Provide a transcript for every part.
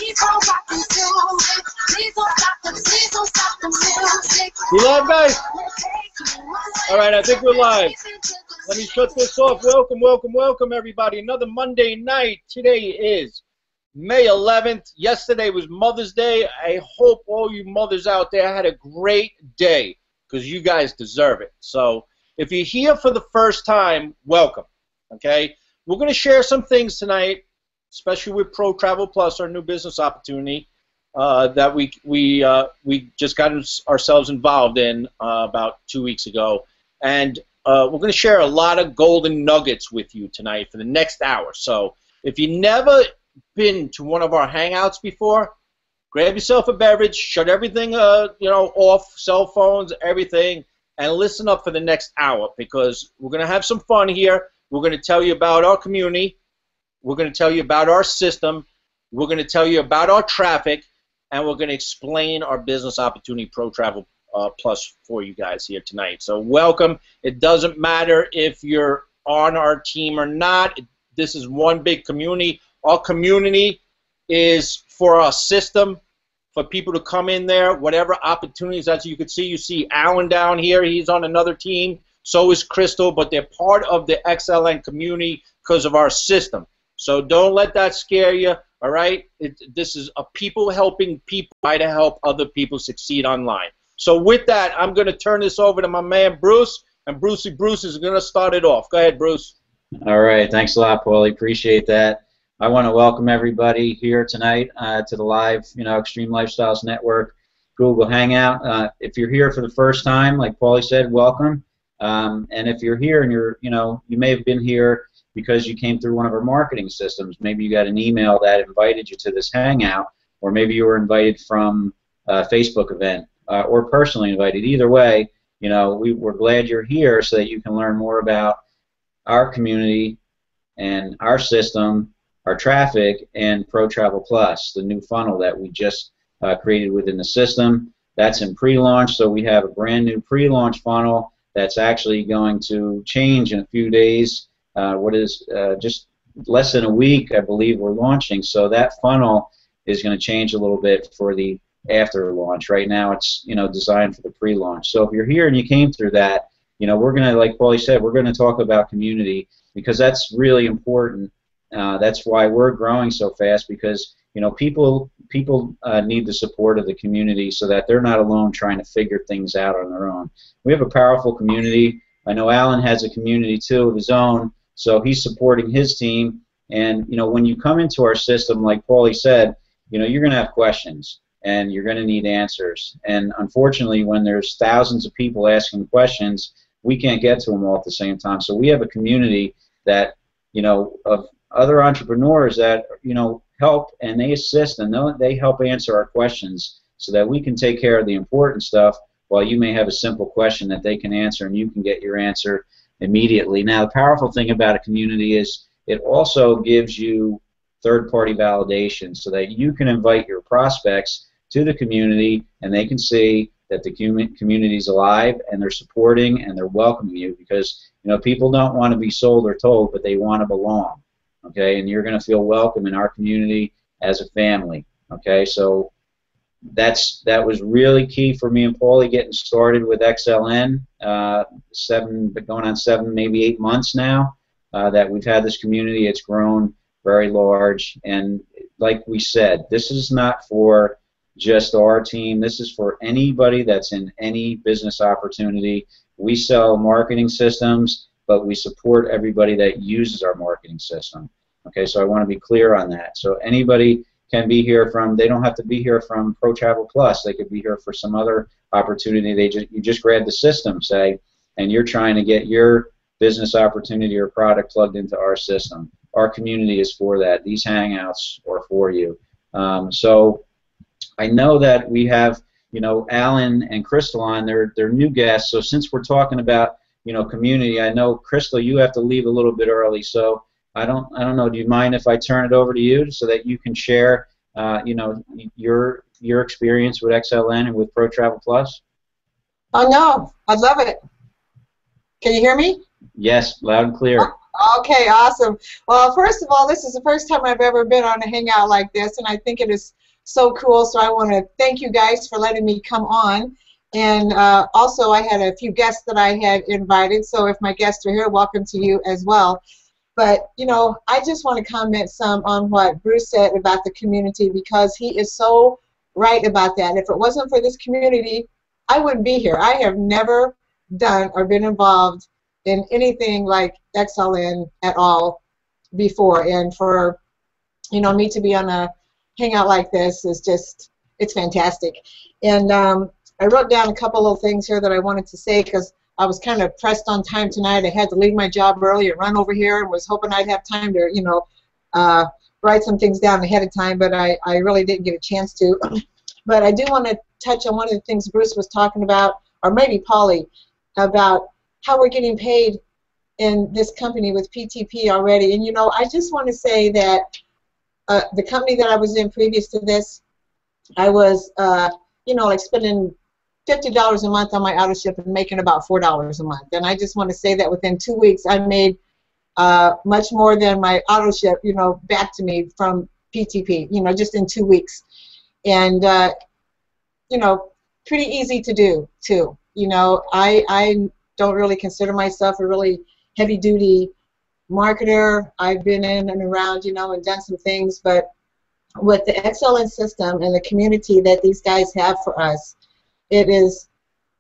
You live, guys? All right, I think we're live. Let me shut this off. Welcome, welcome, welcome, everybody. Another Monday night. Today is May 11th. Yesterday was Mother's Day. I hope all you mothers out there had a great day because you guys deserve it. So if you're here for the first time, welcome. Okay? We're going to share some things tonight, especially with Pro Travel Plus, our new business opportunity that we just got ourselves involved in about 2 weeks ago. And we're going to share a lot of golden nuggets with you tonight for the next hour. So if you've never been to one of our Hangouts before, grab yourself a beverage, shut everything off, cell phones, everything, and listen up for the next hour because we're going to have some fun here. We're going to tell you about our community. We're going to tell you about our system. We're going to tell you about our traffic, and we're going to explain our business opportunity Pro Travel Plus for you guys here tonight. So welcome. It doesn't matter if you're on our team or not. This is one big community. Our community is for our system, for people to come in there, whatever opportunities. As you can see, you see Alan down here. He's on another team. So is Crystal, but they're part of the XLN community because of our system. So don't let that scare you, all right? This is a people helping people try to help other people succeed online. So with that, I'm going to turn this over to my man Bruce, and Bruce is going to start it off. Go ahead, Bruce. All right. Thanks a lot, Paulie. Appreciate that. I want to welcome everybody here tonight to the live, Xtreme Lifestyles Network Google Hangout. If you're here for the first time, like Paulie said, welcome. And if you're here and you may have been here because you came through one of our marketing systems. Maybe you got an email that invited you to this Hangout, or maybe you were invited from a Facebook event or personally invited. Either way, we're glad you're here so that you can learn more about our community and our system, our traffic, and Pro Travel Plus, the new funnel that we just created within the system. That's in pre-launch, so we have a brand new pre-launch funnel that's actually going to change in a few days. What is just less than a week, I believe, we're launching. So that funnel is going to change a little bit for the after launch. Right now, it's designed for the pre-launch. So if you're here and you came through that, we're going to, like Paulie said, we're going to talk about community because that's really important. That's why we're growing so fast because people need the support of the community so that they're not alone trying to figure things out on their own. We have a powerful community. I know Alan has a community too of his own, so he's supporting his team. And when you come into our system, like Paulie said, you're going to have questions and you're going to need answers. And unfortunately, when there's thousands of people asking questions, we can't get to them all at the same time. So we have a community that of other entrepreneurs that help and they assist and they help answer our questions so that we can take care of the important stuff while you may have a simple question that they can answer and you can get your answer immediately. Now, the powerful thing about a community is it also gives you third-party validation so that you can invite your prospects to the community and they can see that the community is alive and they're supporting and they're welcoming you because people don't want to be sold or told, but they want to belong. Okay, and you're going to feel welcome in our community as a family. Okay, so that was really key for me and Paulie getting started with XLN. Going on 7, maybe 8 months now that we've had this community. It's grown very large, and like we said, this is not for just our team. This is for anybody that's in any business opportunity. We sell marketing systems, but we support everybody that uses our marketing system. Okay, so I want to be clear on that. So anybody can be here from, they don't have to be here from Pro Travel Plus. They could be here for some other opportunity. You just grab the system, say, and you're trying to get your business opportunity or product plugged into our system. Our community is for that. These Hangouts are for you. So I know that we have, Alan and Crystal on. They're new guests. So since we're talking about, community, I know Crystal, you have to leave a little bit early. So I don't know. Do you mind if I turn it over to you so that you can share, your experience with XLN and with Pro Travel Plus? Oh no, I love it. Can you hear me? Yes, loud and clear. Okay, awesome. Well, first of all, this is the first time I've ever been on a Hangout like this, and I think it is so cool. So I want to thank you guys for letting me come on. And also, I had a few guests that I had invited. So if my guests are here, welcome to you as well. But, you know, I just want to comment some on what Bruce said about the community, because he is so right about that. If it wasn't for this community, I wouldn't be here. I have never done or been involved in anything like XLN at all before. And for, you know, me to be on a Hangout like this is just, it's fantastic. And I wrote down a couple of things here that I wanted to say, because I was kind of pressed on time tonight. I had to leave my job early and run over here, and was hoping I'd have time to, you know, write some things down ahead of time, but I really didn't get a chance to. But I do want to touch on one of the things Bruce was talking about, or maybe Polly, about how we're getting paid in this company with PTP already. And, you know, I just want to say that the company that I was in previous to this, I was, you know, like spending $50 a month on my auto ship and making about $4 a month. And I just want to say that within 2 weeks, I made much more than my auto ship, you know, back to me from PTP, you know, just in 2 weeks. And, you know, pretty easy to do, too. You know, I don't really consider myself a really heavy-duty marketer. I've been in and around, you know, and done some things, but with the XLN system and the community that these guys have for us, it is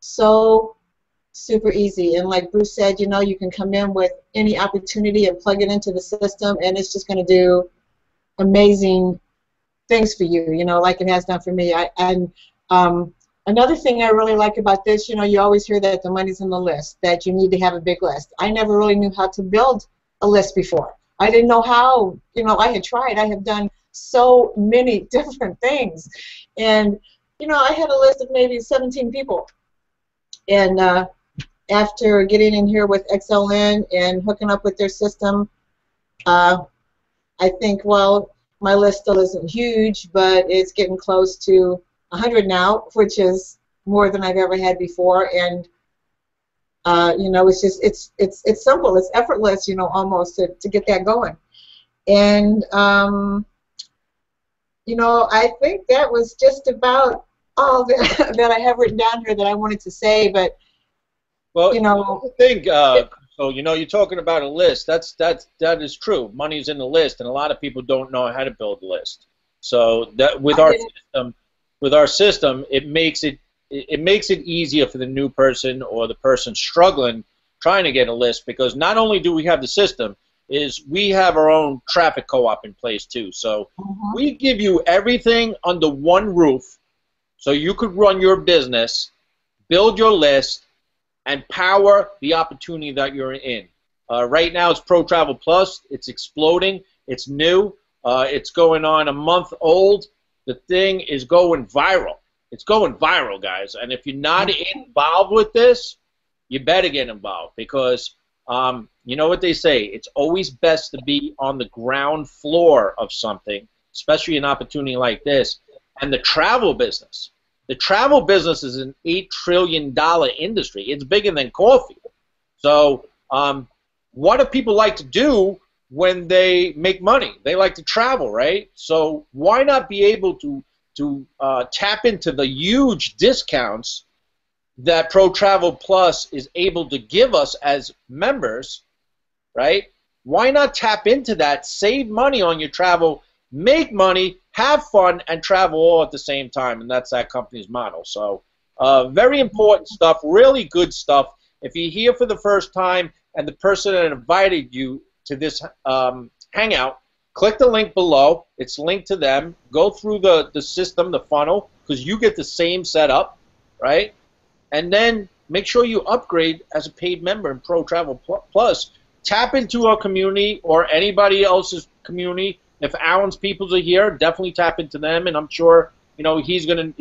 so super easy. And like Bruce said, you know, you can come in with any opportunity and plug it into the system, and it's just going to do amazing things for you, you know, like it has done for me. Another thing I really like about this, you know, you always hear that the money's in the list, that you need to have a big list. I never really knew how to build a list before. I didn't know how, you know, I had tried. I have done so many different things. And, you know, I had a list of maybe 17 people. And after getting in here with XLN and hooking up with their system, I think, well, my list still isn't huge, but it's getting close to 100 now, which is more than I've ever had before. And you know, it's just it's simple, it's effortless, you know, almost to get that going. And you know, I think that was just about all that I have written down here that I wanted to say. But well, you know, I think so. You know, you're talking about a list. That is true. Money's in the list, and a lot of people don't know how to build a list. So that with our system, it makes it easier for the new person or the person struggling trying to get a list, because not only do we have the system, is we have our own traffic co-op in place too. So we give you everything under one roof, so you could run your business, build your list, and power the opportunity that you're in. Right now it's Pro Travel Plus. It's exploding. It's new. It's going on a month old. The thing is going viral. It's going viral, guys. And if you're not involved with this, you better get involved, because you know what they say, it's always best to be on the ground floor of something, especially an opportunity like this. And the travel business. The travel business is an $8 trillion industry. It's bigger than coffee. So what do people like to do when they make money? They like to travel, right? So why not be able to tap into the huge discounts that Pro Travel Plus is able to give us as members, right? Why not tap into that, save money on your travel, make money, have fun, and travel all at the same time? And that's that company's model. So very important stuff, really good stuff. If you're here for the first time and the person that invited you to this Hangout, click the link below. It's linked to them. Go through the system, the funnel, because you get the same setup, right? And then make sure you upgrade as a paid member in Pro Travel Plus. Tap into our community or anybody else's community. If Alan's peoples are here, definitely tap into them, and I'm sure, you know, he's gonna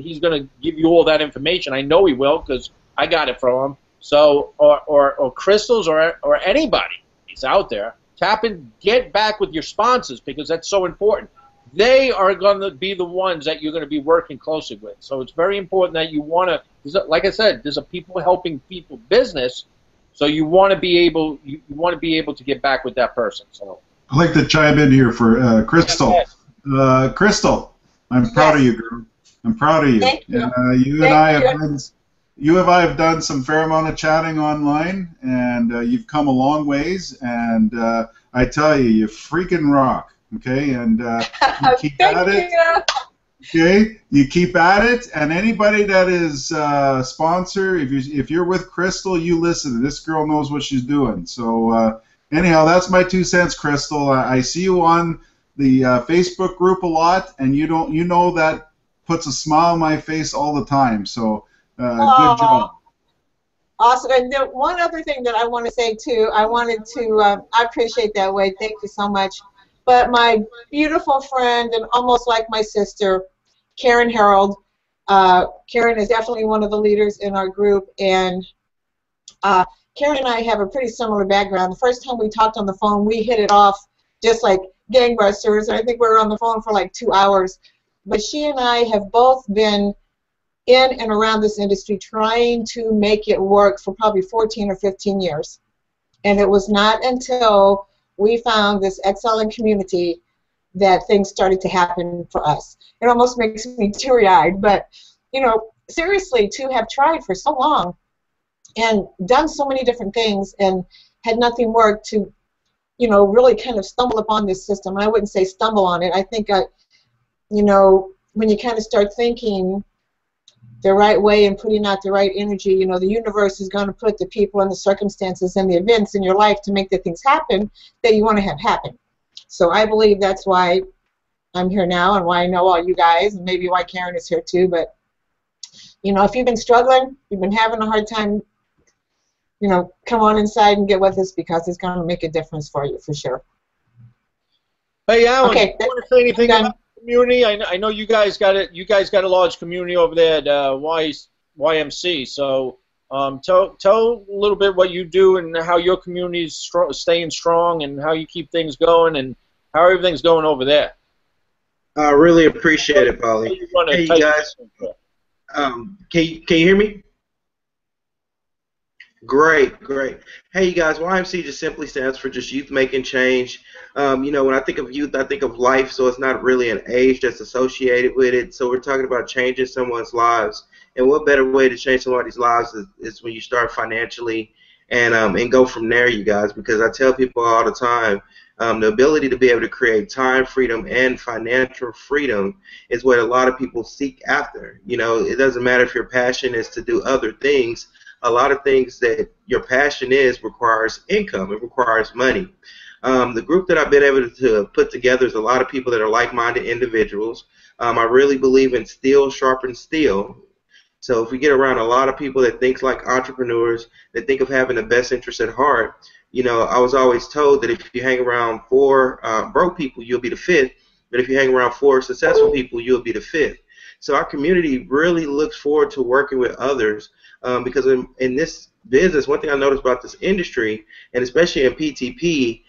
give you all that information. I know he will, because I got it from him. So or Crystals or anybody is out there. Tap in, get back with your sponsors, because that's so important. They are going to be the ones that you're going to be working closely with. So it's very important that you want to, like I said, there's a people helping people business, So you want to be able to get back with that person. So I'd like to chime in here for Crystal. Crystal, I'm proud of you, girl. I'm proud of you. Thank you. And you and I have done some fair amount of chatting online, and you've come a long ways. And I tell you, you freaking rock. Okay, and you keep at it. Okay, you keep at it, and anybody that is sponsor, if you're with Crystal, you listen. This girl knows what she's doing. So anyhow, that's my 2 cents, Crystal. I see you on the Facebook group a lot, and you know that puts a smile on my face all the time. So good job. Awesome. And then one other thing that I want to say too, I appreciate that, Wade. Thank you so much. But my beautiful friend and almost like my sister, Karen Harold. Karen is definitely one of the leaders in our group, and Karen and I have a pretty similar background. The first time we talked on the phone, we hit it off just like gangbusters. I think we were on the phone for like 2 hours. But she and I have both been in and around this industry trying to make it work for probably 14 or 15 years. And it was not until we found this XLN community that things started to happen for us. It almost makes me teary-eyed, but you know, seriously, to have tried for so long and done so many different things and had nothing work, to, you know, really kind of stumble upon this system. I wouldn't say stumble on it. I think, you know, when you kind of start thinking the right way and putting out the right energy, you know, the universe is going to put the people and the circumstances and the events in your life to make the things happen that you want to have happen. So I believe that's why I'm here now and why I know all you guys, and maybe why Karen is here too. But, you know, if you've been struggling, you've been having a hard time, you know, come on inside and get with us, because it's going to make a difference for you for sure. Hey, Alan, okay, do you want to say anything about the community? I know you guys got it. You guys got a large community over there at YMC. So tell a little bit what you do and how your community is staying strong and how you keep things going and how everything's going over there. I really appreciate it, Polly. Hey, you guys. Can you hear me? Great, great. Hey, you guys, YMC just simply stands for just youth making change. You know, when I think of youth, I think of life, so it's not really an age that's associated with it. So we're talking about changing someone's lives. And what better way to change somebody's lives is when you start financially and go from there, you guys, because I tell people all the time, the ability to be able to create time freedom and financial freedom is what a lot of people seek after. You know, it doesn't matter if your passion is to do other things. A lot of things that your passion is requires income. It requires money. The group that I've been able to put together is a lot of people that are like-minded individuals. I really believe in steel sharpens steel. So if we get around a lot of people that think like entrepreneurs, that think of having the best interest at heart, you know, I was always told that if you hang around 4 broke people, you'll be the 5th. But if you hang around 4 successful people, you'll be the 5th. So our community really looks forward to working with others because in this business, one thing I noticed about this industry, and especially in PTP,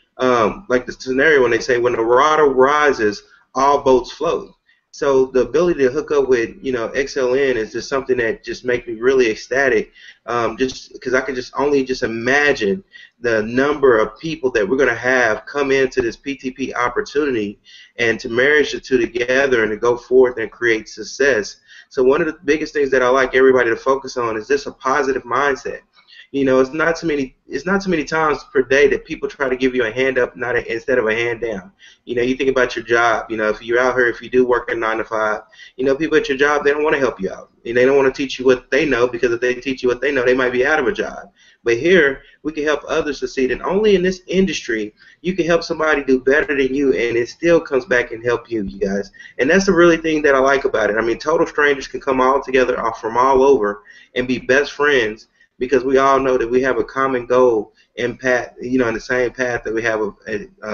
like the scenario when they say when the water rises, all boats float. So the ability to hook up with, you know, XLN is just something that just makes me really ecstatic, just because I can just only imagine the number of people that we're going to have come into this PTP opportunity and to marriage the two together and to go forth and create success. So one of the biggest things that I like everybody to focus on is just a positive mindset. You know, it's not too many times per day that people try to give you a hand up instead of a hand down. You know, you think about your job. You know, if you're out here, if you do work a 9 to 5, you know, people at your job, they don't want to help you out. And they don't want to teach you what they know, because if they teach you what they know, they might be out of a job. But here, we can help others succeed. And only in this industry, you can help somebody do better than you, and it still comes back and help you, you guys. And that's the really thing that I like about it. I mean, total strangers can come all together from all over and be best friends, because we all know that we have a common goal and path, you know, in the same path that we have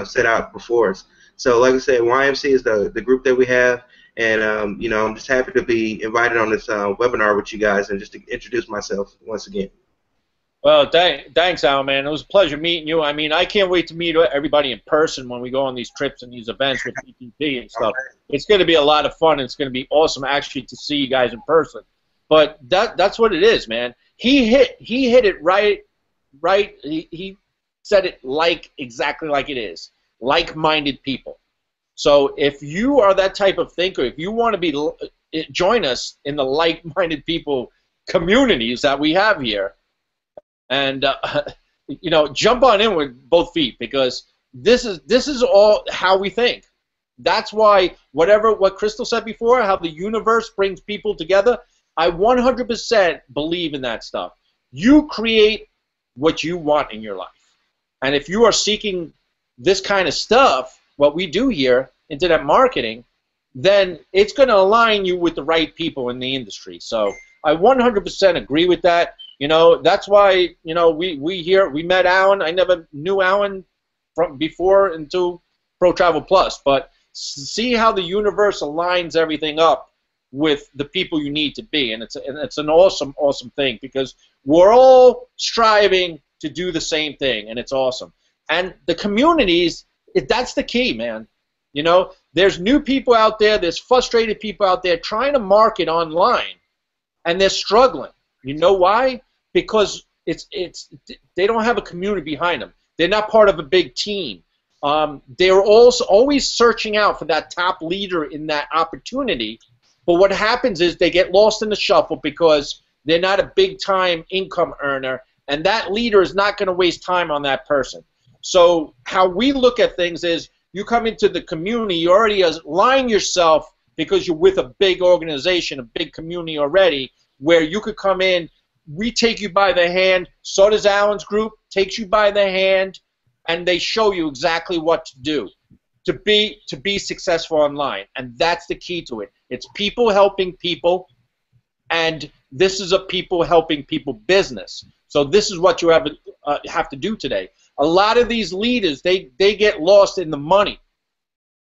set out before us. So, like I said, YMC is the group that we have, and you know, I'm just happy to be invited on this webinar with you guys and just to introduce myself once again. Well, thanks, Al, man. It was a pleasure meeting you. I mean, I can't wait to meet everybody in person when we go on these trips and these events with PTP and stuff. It's going to be a lot of fun. It's going to be awesome, actually, to see you guys in person. But that's what it is, man. He hit it right right? He said it exactly like it is. Like-minded people. So if you are that type of thinker, if you want to join us in the like-minded people communities that we have here, and you know, jump on in with both feet, because this is all how we think. That's why what Crystal said before, how the universe brings people together, I 100% believe in that stuff. You create what you want in your life. And if you are seeking this kind of stuff, what we do here, internet marketing, then it's going to align you with the right people in the industry. So I 100% agree with that. You know, that's why, you know, we met Alan. I never knew Alan from before until Pro Travel Plus, but see how the universe aligns everything up with the people you need to be, and it's an awesome thing, because we're all striving to do the same thing, and it's awesome. And the communities, that's the key, man. You know, there's new people out there, there's frustrated people out there trying to market online, and they're struggling. You know why? Because they don't have a community behind them. They're not part of a big team. They're also always searching out for that top leader in that opportunity. But what happens is they get lost in the shuffle because they're not a big-time income earner, and that leader is not going to waste time on that person. So how we look at things is, you come into the community, you already align yourself because you're with a big organization, a big community already, where you could come in, we take you by the hand, so does Alan's group, takes you by the hand, and they show you exactly what to do to be successful online. And that's the key to it. It's people helping people, and this is a people helping people business. So this is what you have to do today. A lot of these leaders, they get lost in the money.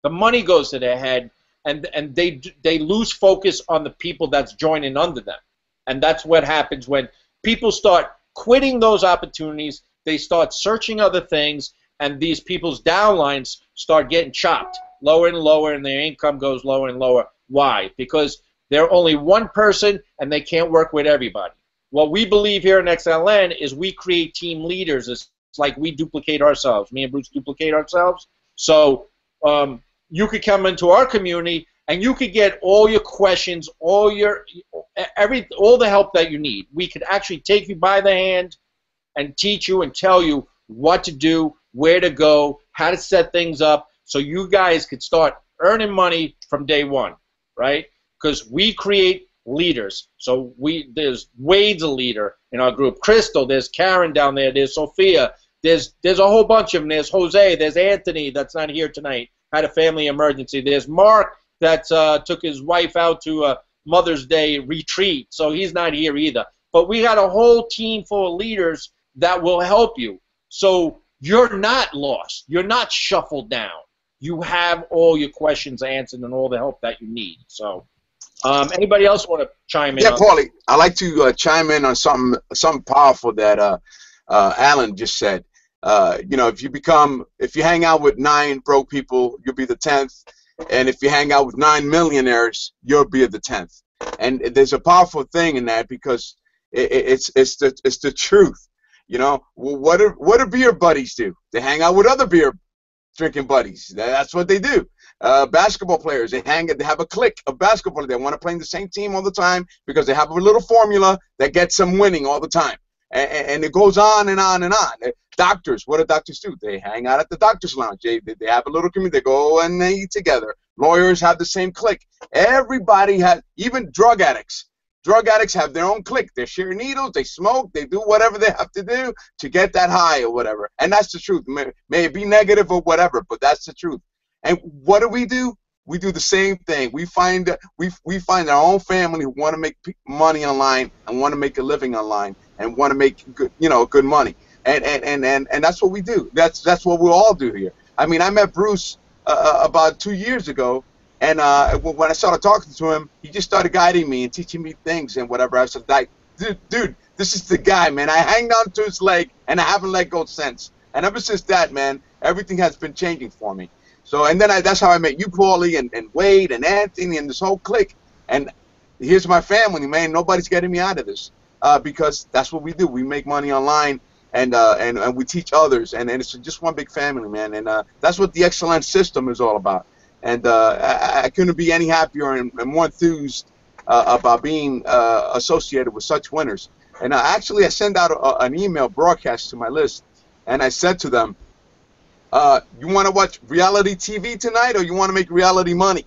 The money goes to their head, and they lose focus on the people that's joining under them. And that's what happens when people start quitting those opportunities. They start searching other things, and these people's downlines start getting chopped lower and lower, and their income goes lower and lower. Why? Because they're only one person, and they can't work with everybody. What we believe here in XLN is we create team leaders. It's like we duplicate ourselves. Me and Bruce duplicate ourselves. So you could come into our community, and you could get all your questions, all the help that you need. We could actually take you by the hand and teach you and tell you what to do, where to go, how to set things up, so you guys could start earning money from day one, right? Because we create leaders. So there's Wade's a leader in our group. Crystal, there's Karen down there, there's Sophia, there's a whole bunch of them. There's Jose, there's Anthony that's not here tonight, had a family emergency. There's Mark that took his wife out to a Mother's Day retreat, so he's not here either. But we got a whole team full of leaders that will help you. So you're not lost. You're not shuffled down. You have all your questions answered and all the help that you need. So anybody else want to chime in? Yeah, Paulie, I'd like to chime in on something powerful that Alan just said. You know, if you hang out with 9 broke people, you'll be the 10th. And if you hang out with 9 millionaires, you'll be the 10th. And there's a powerful thing in that, because it's the truth. You know, what do beer buddies do? They hang out with other beer drinking buddies. That's what they do. Basketball players, they have a clique of basketball. They want to play in the same team all the time because they have a little formula that gets them winning all the time. And it goes on and on and on. Doctors, what do doctors do? They hang out at the doctor's lounge. They have a little community. They go and they eat together. Lawyers have the same clique. Everybody has, even drug addicts. Drug addicts have their own clique. They share needles, they smoke, they do whatever they have to do to get that high or whatever. And that's the truth. May it be negative or whatever, but that's the truth. And what do? We do the same thing. We find our own family who want to make money online and want to make a living online and want to make good money. And that's what we do. That's what we all do here. I mean, I met Bruce about 2 years ago, and when I started talking to him, he just started guiding me and teaching me things and whatever. I said, like, dude, this is the guy, man. I hanged on to his leg, and I haven't let go since. And ever since that, man, everything has been changing for me. So, and then that's how I met you, Paulie, and Wade, and Anthony, and this whole clique. And here's my family, man. Nobody's getting me out of this because that's what we do. We make money online, and we teach others, and it's just one big family, man. And that's what the XLN system is all about. And I couldn't be any happier and more enthused about being associated with such winners. And actually, I sent out an email broadcast to my list, and I said to them, you want to watch reality TV tonight, or you want to make reality money?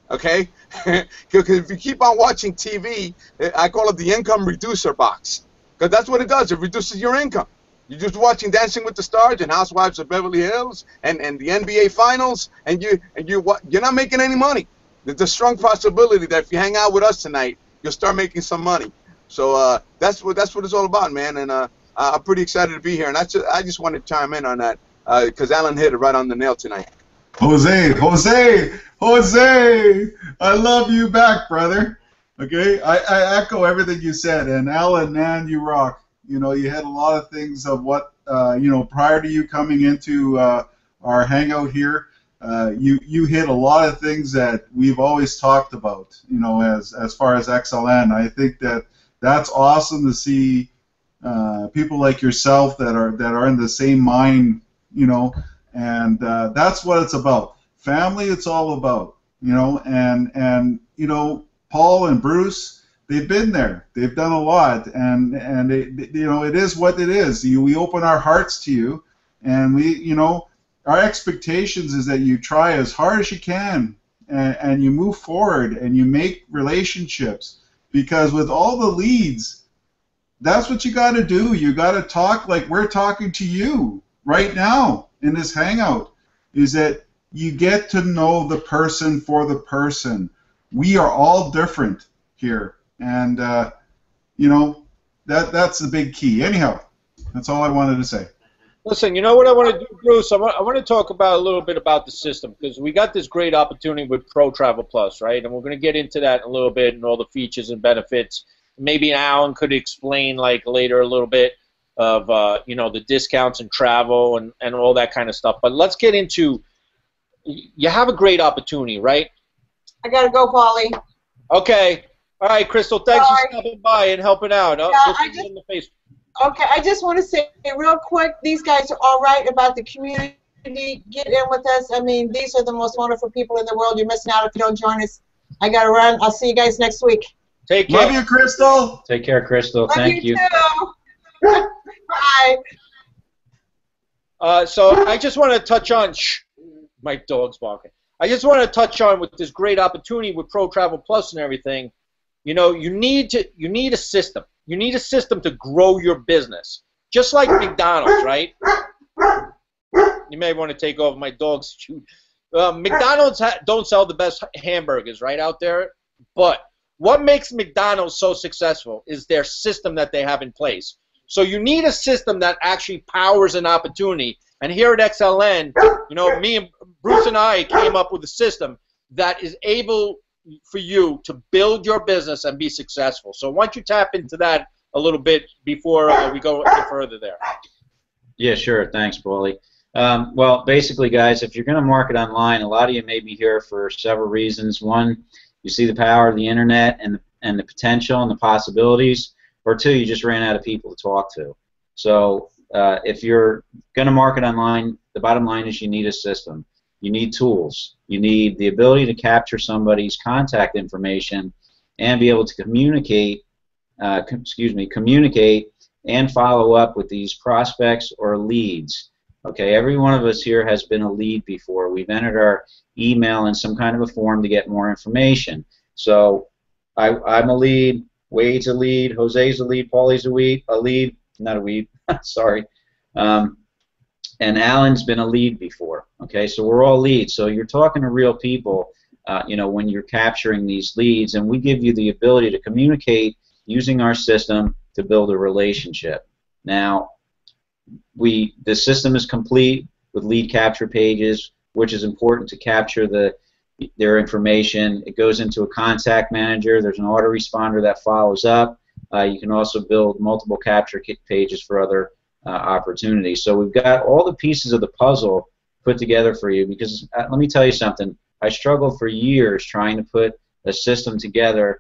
Okay? Because if you keep on watching TV, I call it the income reducer box. Because that's what it does. It reduces your income. You're just watching Dancing with the Stars and Housewives of Beverly Hills and the NBA Finals, and you're not making any money. There's a strong possibility that if you hang out with us tonight, you'll start making some money. So that's what it's all about, man. And I'm pretty excited to be here. And I just wanted to chime in on that because Alan hit it right on the nail tonight. Jose, I love you back, brother. Okay, I echo everything you said. And Alan, man, you rock. You know, you had a lot of things of what, you know, prior to you coming into our hangout here, you hit a lot of things that we've always talked about, you know, as far as XLN. I think that's awesome to see people like yourself that are in the same mind, you know, and that's what it's about. Family, it's all about, you know, and you know, Paul and Bruce, they've been there. They've done a lot, and you know, it is what it is. We open our hearts to you, and you know, our expectations is that you try as hard as you can, and you move forward, and you make relationships, because with all the leads, that's what you got to do. You got to talk like we're talking to you right now in this hangout, is that you get to know the person for the person. We are all different here. And you know, that's the big key. Anyhow, that's all I wanted to say. Listen, you know what I want to do, Bruce? I want to talk about a little bit about the system, because we got this great opportunity with Pro Travel Plus, right? And we're going to get into that in a little bit and all the features and benefits. Maybe Alan could explain like later a little bit of you know, the discounts and travel and all that kind of stuff. But let's get into, you have a great opportunity, right? I gotta go, Paulie. Okay. All right, Crystal, thanks for stopping by and helping out. Okay, I just want to say real quick, these guys are all right about the community. Get in with us. I mean, these are the most wonderful people in the world. You're missing out if you don't join us. I got to run. I'll see you guys next week. Take care. Love you, Crystal. Take care, Crystal. Thank you. Too. Bye. So I just want to touch on, my dog's barking. I just want to touch on with this great opportunity with Pro Travel Plus and everything. You know, you need a system. You need a system to grow your business, just like McDonald's, right? You may want to take over my dog's shoot. McDonald's don't sell the best hamburgers right out there, but what makes McDonald's so successful is their system that they have in place. So you need a system that actually powers an opportunity. And here at XLN, you know, me and Bruce and I came up with a system that is able for you to build your business and be successful. So why don't you tap into that a little bit before we go any further there? Yeah, sure. Thanks, Paulie. Well, basically, guys, if you're going to market online, a lot of you may be here for several reasons. One, you see the power of the internet and the potential and the possibilities. Or two, you just ran out of people to talk to. So if you're going to market online, the bottom line is you need a system. You need tools. You need the ability to capture somebody's contact information and be able to communicate, communicate and follow up with these prospects or leads. Okay, every one of us here has been a lead before. We've entered our email in some kind of a form to get more information. So I'm a lead, Wade's a lead, Jose's a lead, Paulie's a lead, not a weed, sorry. And Alan's been a lead before. Okay, so we're all leads. So you're talking to real people, you know, when you're capturing these leads, and we give you the ability to communicate using our system to build a relationship. Now, the system is complete with lead capture pages, which is important to capture their information. It goes into a contact manager. There's an autoresponder that follows up. You can also build multiple capture pages for other opportunities. So we've got all the pieces of the puzzle put together for you, because let me tell you something. I struggled for years trying to put a system together,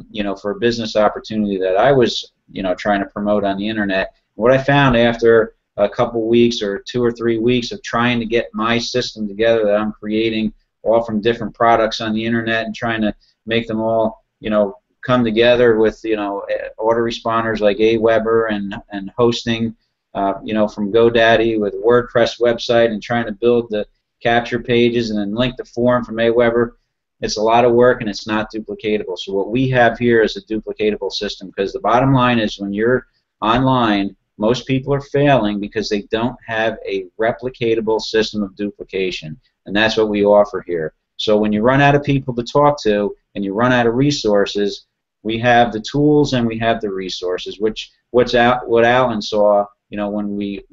you know, for a business opportunity that I was, you know, trying to promote on the internet, What I found after a couple weeks or 2 or 3 weeks of trying to get my system together that I'm creating all from different products on the internet and trying to make them all, come together with, autoresponders like Aweber and hosting, from GoDaddy with a WordPress website and trying to build the capture pages and then link the form from Aweber. It's a lot of work and it's not duplicatable. So what we have here is a duplicatable system, because the bottom line is when you're online, most people are failing because they don't have a replicatable system of duplication, and that's what we offer here. So when you run out of people to talk to and you run out of resources, we have the tools and we have the resources. What Alan saw, when we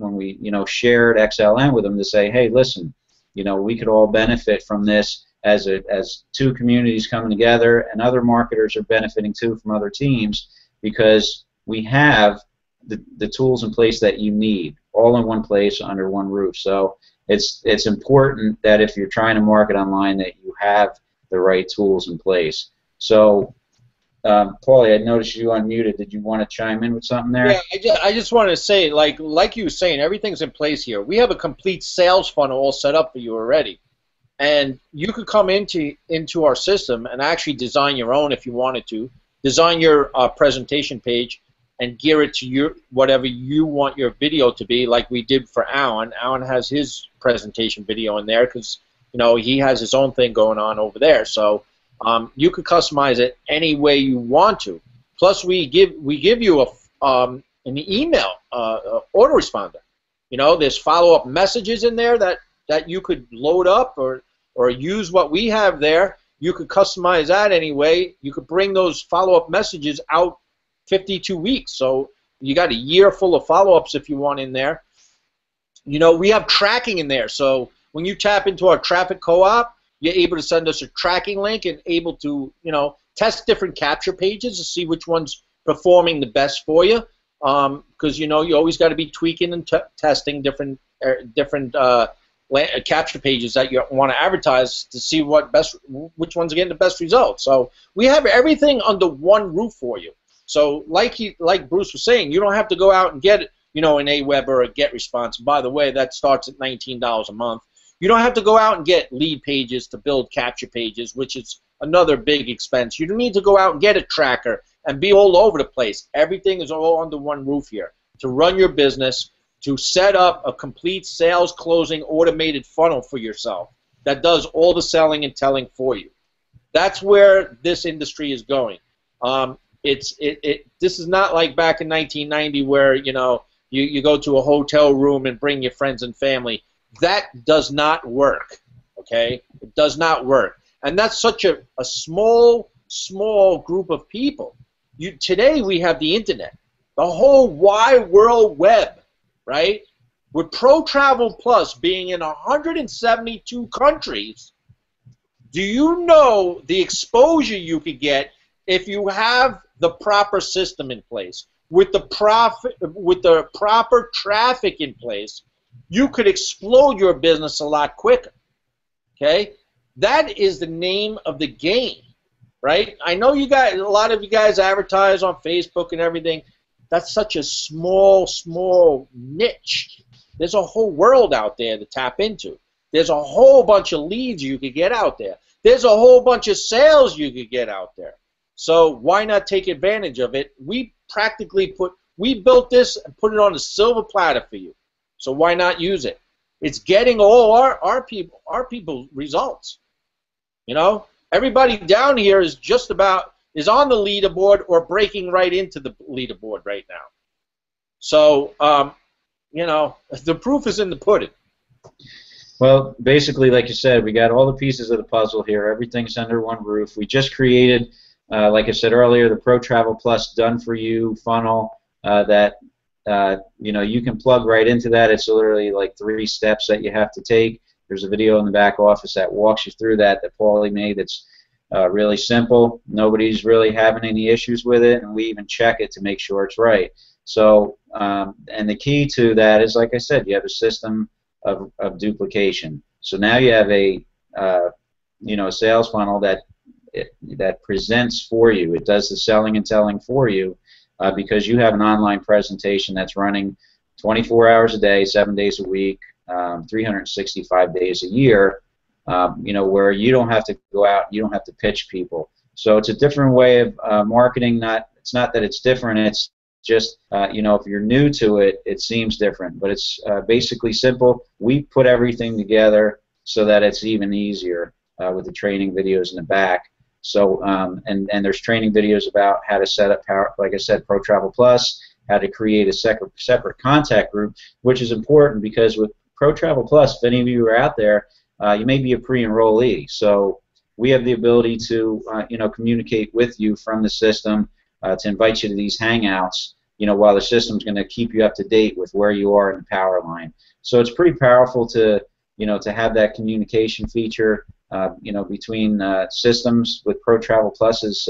shared XLN with him to say, hey, listen, we could all benefit from this as two communities coming together, and other marketers are benefiting too from other teams, because we have the tools in place that you need, all in one place under one roof. So it's important that if you're trying to market online that you have the right tools in place. So, Paulie, I noticed you unmuted. Did you want to chime in with something there? Yeah, I just wanted to say, like you were saying, everything's in place here. We have a complete sales funnel all set up for you already. And you could come into our system and actually design your own if you wanted to. Design your presentation page and gear it to whatever you want your video to be, like we did for Alan. Alan has his presentation video in there because he has his own thing going on over there. So you could customize it any way you want to. Plus, we give you an email autoresponder. There's follow-up messages in there that you could load up or use what we have there. You could customize that anyway. You could bring those follow-up messages out 52 weeks. So you got a year full of follow-ups if you want in there. We have tracking in there. So when you tap into our traffic co-op, you're able to send us a tracking link and able to, test different capture pages to see which one's performing the best for you. Because, you always got to be tweaking and testing different capture pages that you want to advertise to see which ones are getting the best results. So we have everything under one roof for you. So like Bruce was saying, you don't have to go out and get an Aweber or a GetResponse. By the way, that starts at $19 a month. You don't have to go out and get lead pages to build capture pages, which is another big expense. You don't need to go out and get a tracker and be all over the place. Everything is all under one roof here to run your business, to set up a complete sales closing automated funnel for yourself that does all the selling and telling for you. That's where this industry is going. This is not like back in 1990 where you go to a hotel room and bring your friends and family. That does not work. Okay, it does not work, and that's such a small group of people. Today we have the internet, the whole wide world web. Right? With ProTravelPlus being in 172 countries, do you know the exposure you could get if you have the proper system in place? With the proper traffic in place, you could explode your business a lot quicker. Okay? That is the name of the game. Right? I know a lot of you guys advertise on Facebook and everything. That's such a small niche. There's a whole world out there to tap into. There's a whole bunch of leads you could get out there. There's a whole bunch of sales you could get out there. So why not take advantage of it? We built this and put it on a silver platter for you. So why not use it? It's getting all our people results. Everybody down here is is on the leaderboard or breaking right into the leaderboard right now. So, the proof is in the pudding. Well, basically, like you said, we got all the pieces of the puzzle here. Everything's under one roof. We just created, like I said earlier, the Pro Travel Plus done-for-you funnel that, you can plug right into that. It's literally like 3 steps that you have to take. There's a video in the back office that walks you through that Paulie made that's really simple. Nobody's really having any issues with it, and we even check it to make sure it's right. So, and the key to that is, like I said, you have a system of duplication. So now you have a sales funnel that presents for you. It does the selling and telling for you, because you have an online presentation that's running 24 hours a day, 7 days a week, 365 days a year, where you don't have to go out, you don't have to pitch people. So it's a different way of marketing. It's not that it's different, it's just, if you're new to it, it seems different. But it's basically simple. We put everything together so that it's even easier with the training videos in the back. So, and there's training videos about how to set up, like I said, Pro Travel Plus, how to create a separate contact group, which is important because with Pro Travel Plus, if any of you are out there, you may be a pre-enrollee. So we have the ability to, communicate with you from the system, to invite you to these hangouts, while the system's going to keep you up to date with where you are in the power line. So it's pretty powerful to, to have that communication feature, between systems with Pro Travel Plus's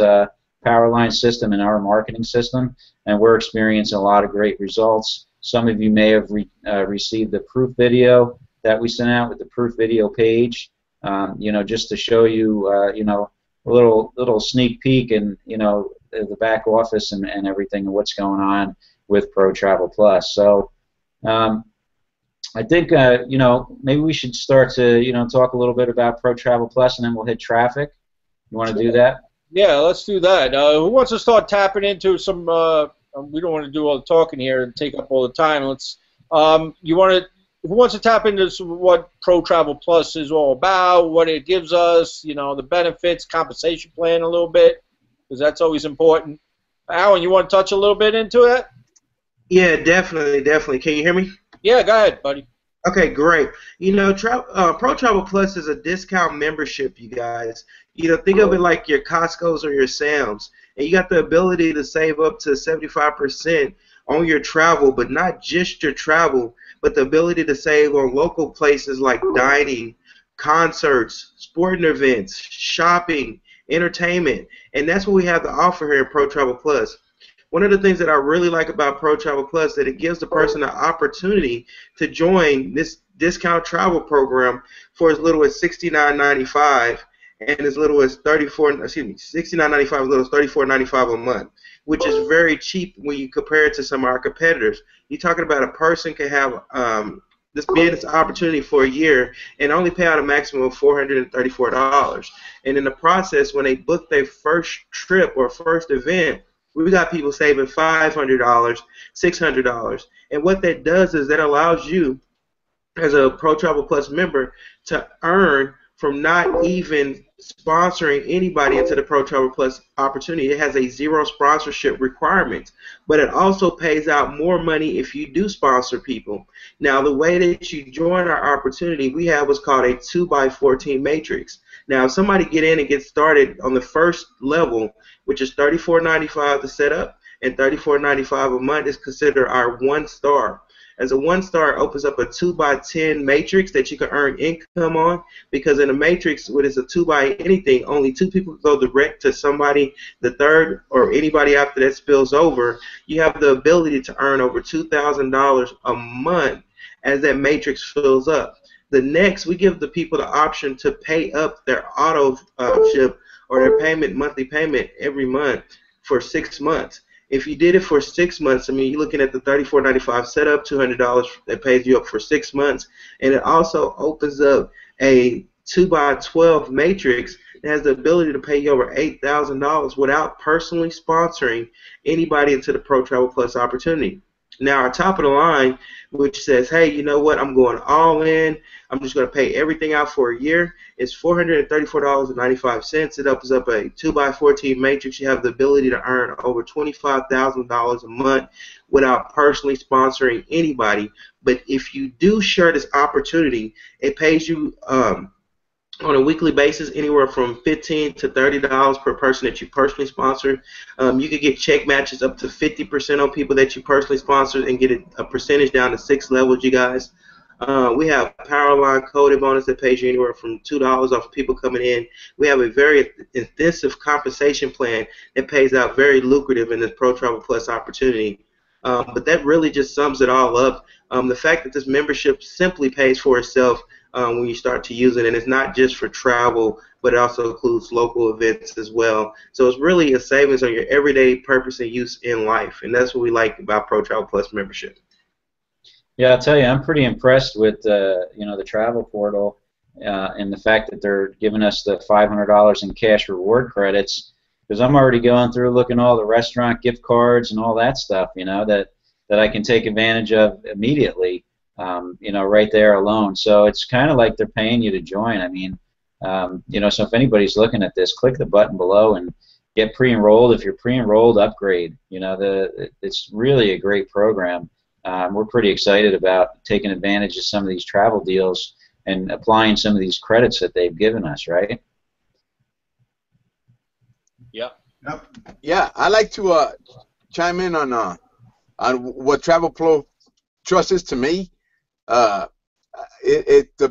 power line system and our marketing system, and we're experiencing a lot of great results. Some of you may have received the proof video that we sent out with the proof video page, just to show you, a little sneak peek and, the back office and everything and what's going on with Pro Travel Plus. So I think, maybe we should start to, talk a little bit about Pro Travel Plus, and then we'll hit traffic. You want to do that? Yeah, let's do that. Who wants to start tapping into some? We don't want to do all the talking here and take up all the time. Let's. Who wants to tap into what Pro Travel Plus is all about, what it gives us, the benefits, compensation plan a little bit, because that's always important. Alan, you want to touch a little bit into it? Yeah, definitely. Can you hear me? Yeah, go ahead, buddy. Okay, great. Pro Travel Plus is a discount membership, you guys. Think of it like your Costco's or your Sam's, and you got the ability to save up to 75% on your travel, but not just your travel, but the ability to save on local places like dining, concerts, sporting events, shopping, entertainment, and that's what we have to offer here at Pro Travel Plus. One of the things that I really like about Pro Travel Plus is that it gives the person an opportunity to join this discount travel program for as little as $69.95 and as little as $69.95 as little as $34.95 a month, which is very cheap when you compare it to some of our competitors. You're talking about a person can have this business opportunity for a year and only pay out a maximum of $434. And in the process, when they book their first trip or first event, we got people saving $500, $600. And what that does is that allows you, as a Pro Travel Plus member, to earn from not even sponsoring anybody into the Pro Travel Plus opportunity. It has a zero sponsorship requirement, but it also pays out more money if you do sponsor people. Now, the way that you join our opportunity, we have what's called a 2x14 matrix. Now, if somebody get in and get started on the first level, which is $34.95 to set up and $34.95 a month, is considered our 1-star. As a 1-star, it opens up a 2x10 matrix that you can earn income on, because in a matrix, when it's a 2x anything, only 2 people go direct to somebody. The third or anybody after that spills over. You have the ability to earn over $2,000 a month as that matrix fills up. The next, we give the people the option to pay up their auto ship or their monthly payment every month for 6 months. If you did it for 6 months, I mean, you're looking at the $34.95 setup, $200 that pays you up for 6 months, and it also opens up a 2x12 matrix that has the ability to pay you over $8,000 without personally sponsoring anybody into the Pro Travel Plus opportunity. Now, our top of the line, which says, hey, you know what, I'm going all in, I'm just going to pay everything out for a year, is $434.95. It opens up a 2x14 matrix. You have the ability to earn over $25,000 a month without personally sponsoring anybody. But if you do share this opportunity, it pays you on a weekly basis anywhere from $15 to $30 per person that you personally sponsor. You could get check matches up to 50% on people that you personally sponsor and get a percentage down to 6 levels, you guys. We have Powerline coded bonus that pays you anywhere from $2 off of people coming in. We have a very intensive compensation plan that pays out very lucrative in this Pro Travel Plus opportunity. But that really just sums it all up. The fact that this membership simply pays for itself when you start to use it. And it's not just for travel, but it also includes local events as well. So it's really a savings on your everyday purpose and use in life, and that's what we like about Pro Travel Plus membership. Yeah, I'll tell you, I'm pretty impressed with you know, the travel portal and the fact that they're giving us the $500 in cash reward credits, because I'm already going through looking at all the restaurant gift cards and all that stuff, you know, that I can take advantage of immediately, you know, right there alone. So it's kind of like they're paying you to join. I mean, you know, so if anybody's looking at this, click the button below and get pre-enrolled. If you're pre-enrolled, upgrade. You know, it's really a great program. We're pretty excited about taking advantage of some of these travel deals and applying some of these credits that they've given us, right? Yep. Yep. Yeah, I like to chime in on what Travel Pro Trust is to me. The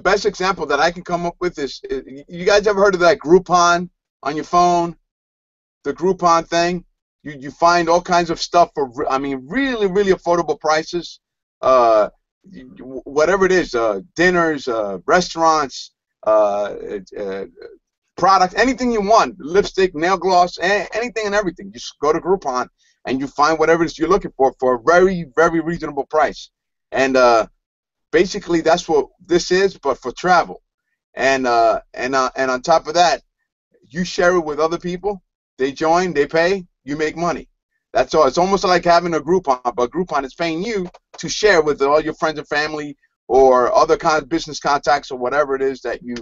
best example that I can come up with is, you guys ever heard of that Groupon on your phone? The Groupon thing? You find all kinds of stuff for, I mean, really, really affordable prices. Whatever it is, dinners, restaurants, product, anything you want, lipstick, nail gloss, anything and everything. You just go to Groupon and you find whatever it is you're looking for a very, very reasonable price. And basically that's what this is, but for travel. And on top of that, you share it with other people. They join, they pay, you make money. That's all. It's almost like having a Groupon, but Groupon is paying you to share with all your friends and family or other kind of business contacts or whatever it is that you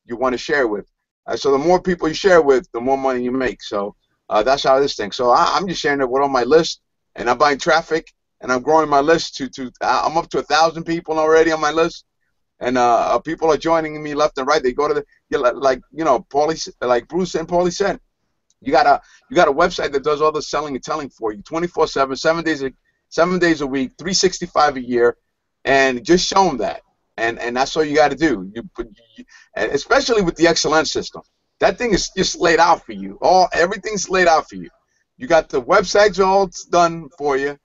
want to share with. So the more people you share with, the more money you make. So that's how this thing. So I'm just sharing it with on my list, and I'm buying traffic, and I'm growing my list to I'm up to 1,000 people already on my list, and people are joining me left and right. They go to the, like, you know, Paulie, like Bruce and Paulie said, you got a website that does all the selling and telling for you 24/7, 7 days a week, 365 a year, and just show them that. And that's all you got to do. And especially with the XLN system, that thing is just laid out for you. Everything's laid out for you. You got the websites all done for you.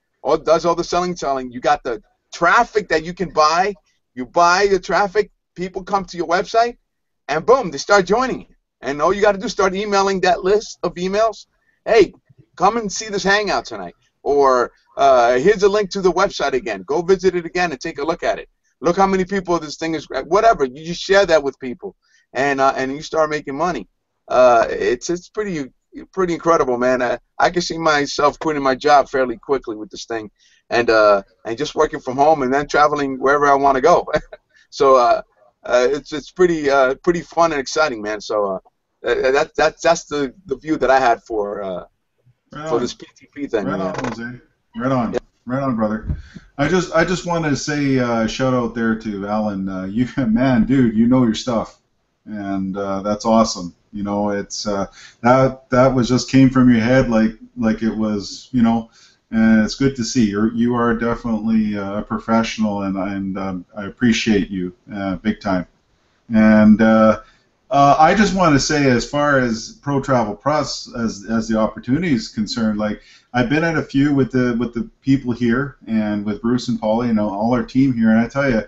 Does all the selling, telling. You got the traffic that you can buy. You buy the traffic. People come to your website, and boom, they start joining you. And all you got to do is start emailing that list of emails. Hey, come and see this Hangout tonight. Or here's a link to the website again. Go visit it again and take a look at it. Look how many people this thing is. Whatever. You just share that with people, and you start making money. It's pretty incredible, man. I can see myself quitting my job fairly quickly with this thing, and just working from home and then traveling wherever I want to go. So it's pretty fun and exciting, man. So that's the view that I had for this PTP thing. Right on, Jose. Right on. Yeah. Right on, brother. I just want to say shout out there to Alan. You, man, dude, you know your stuff, and that's awesome. You know, it's that was just came from your head like it was, you know, and it's good to see. You are definitely a professional, and I appreciate you big time. And I just want to say, as far as Pro Travel Plus, as the opportunity is concerned, like, I've been at a few with the people here and with Bruce and Paulie, you know, all our team here, and I tell you,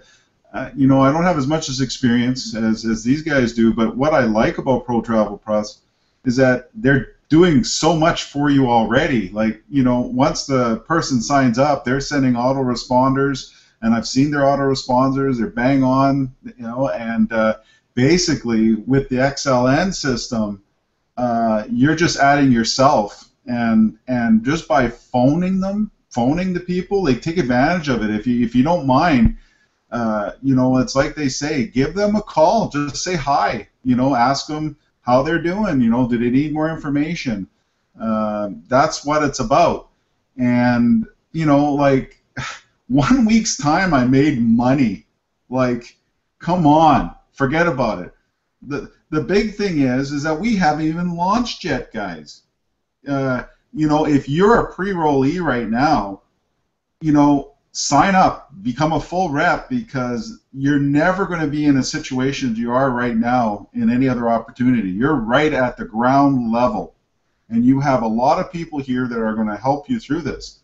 you know, I don't have as much experience as these guys do, but what I like about Pro Travel Plus is that they're doing so much for you already. Like, you know, once the person signs up, they're sending autoresponders, and I've seen their autoresponders. They're bang on, you know, and basically with the XLN system, you're just adding yourself, and just by phoning the people, they take advantage of it. If you don't mind, you know, it's like they say, give them a call, just say hi, you know, ask them how they're doing, you know, do they need more information? That's what it's about. And, you know, like, 1 week's time I made money. Like, come on, forget about it. The big thing is that we haven't even launched yet, guys. You know, if you're a pre-rollee right now, you know, sign up, become a full rep, because you're never going to be in a situation as you are right now in any other opportunity. You're right at the ground level, and you have a lot of people here that are going to help you through this.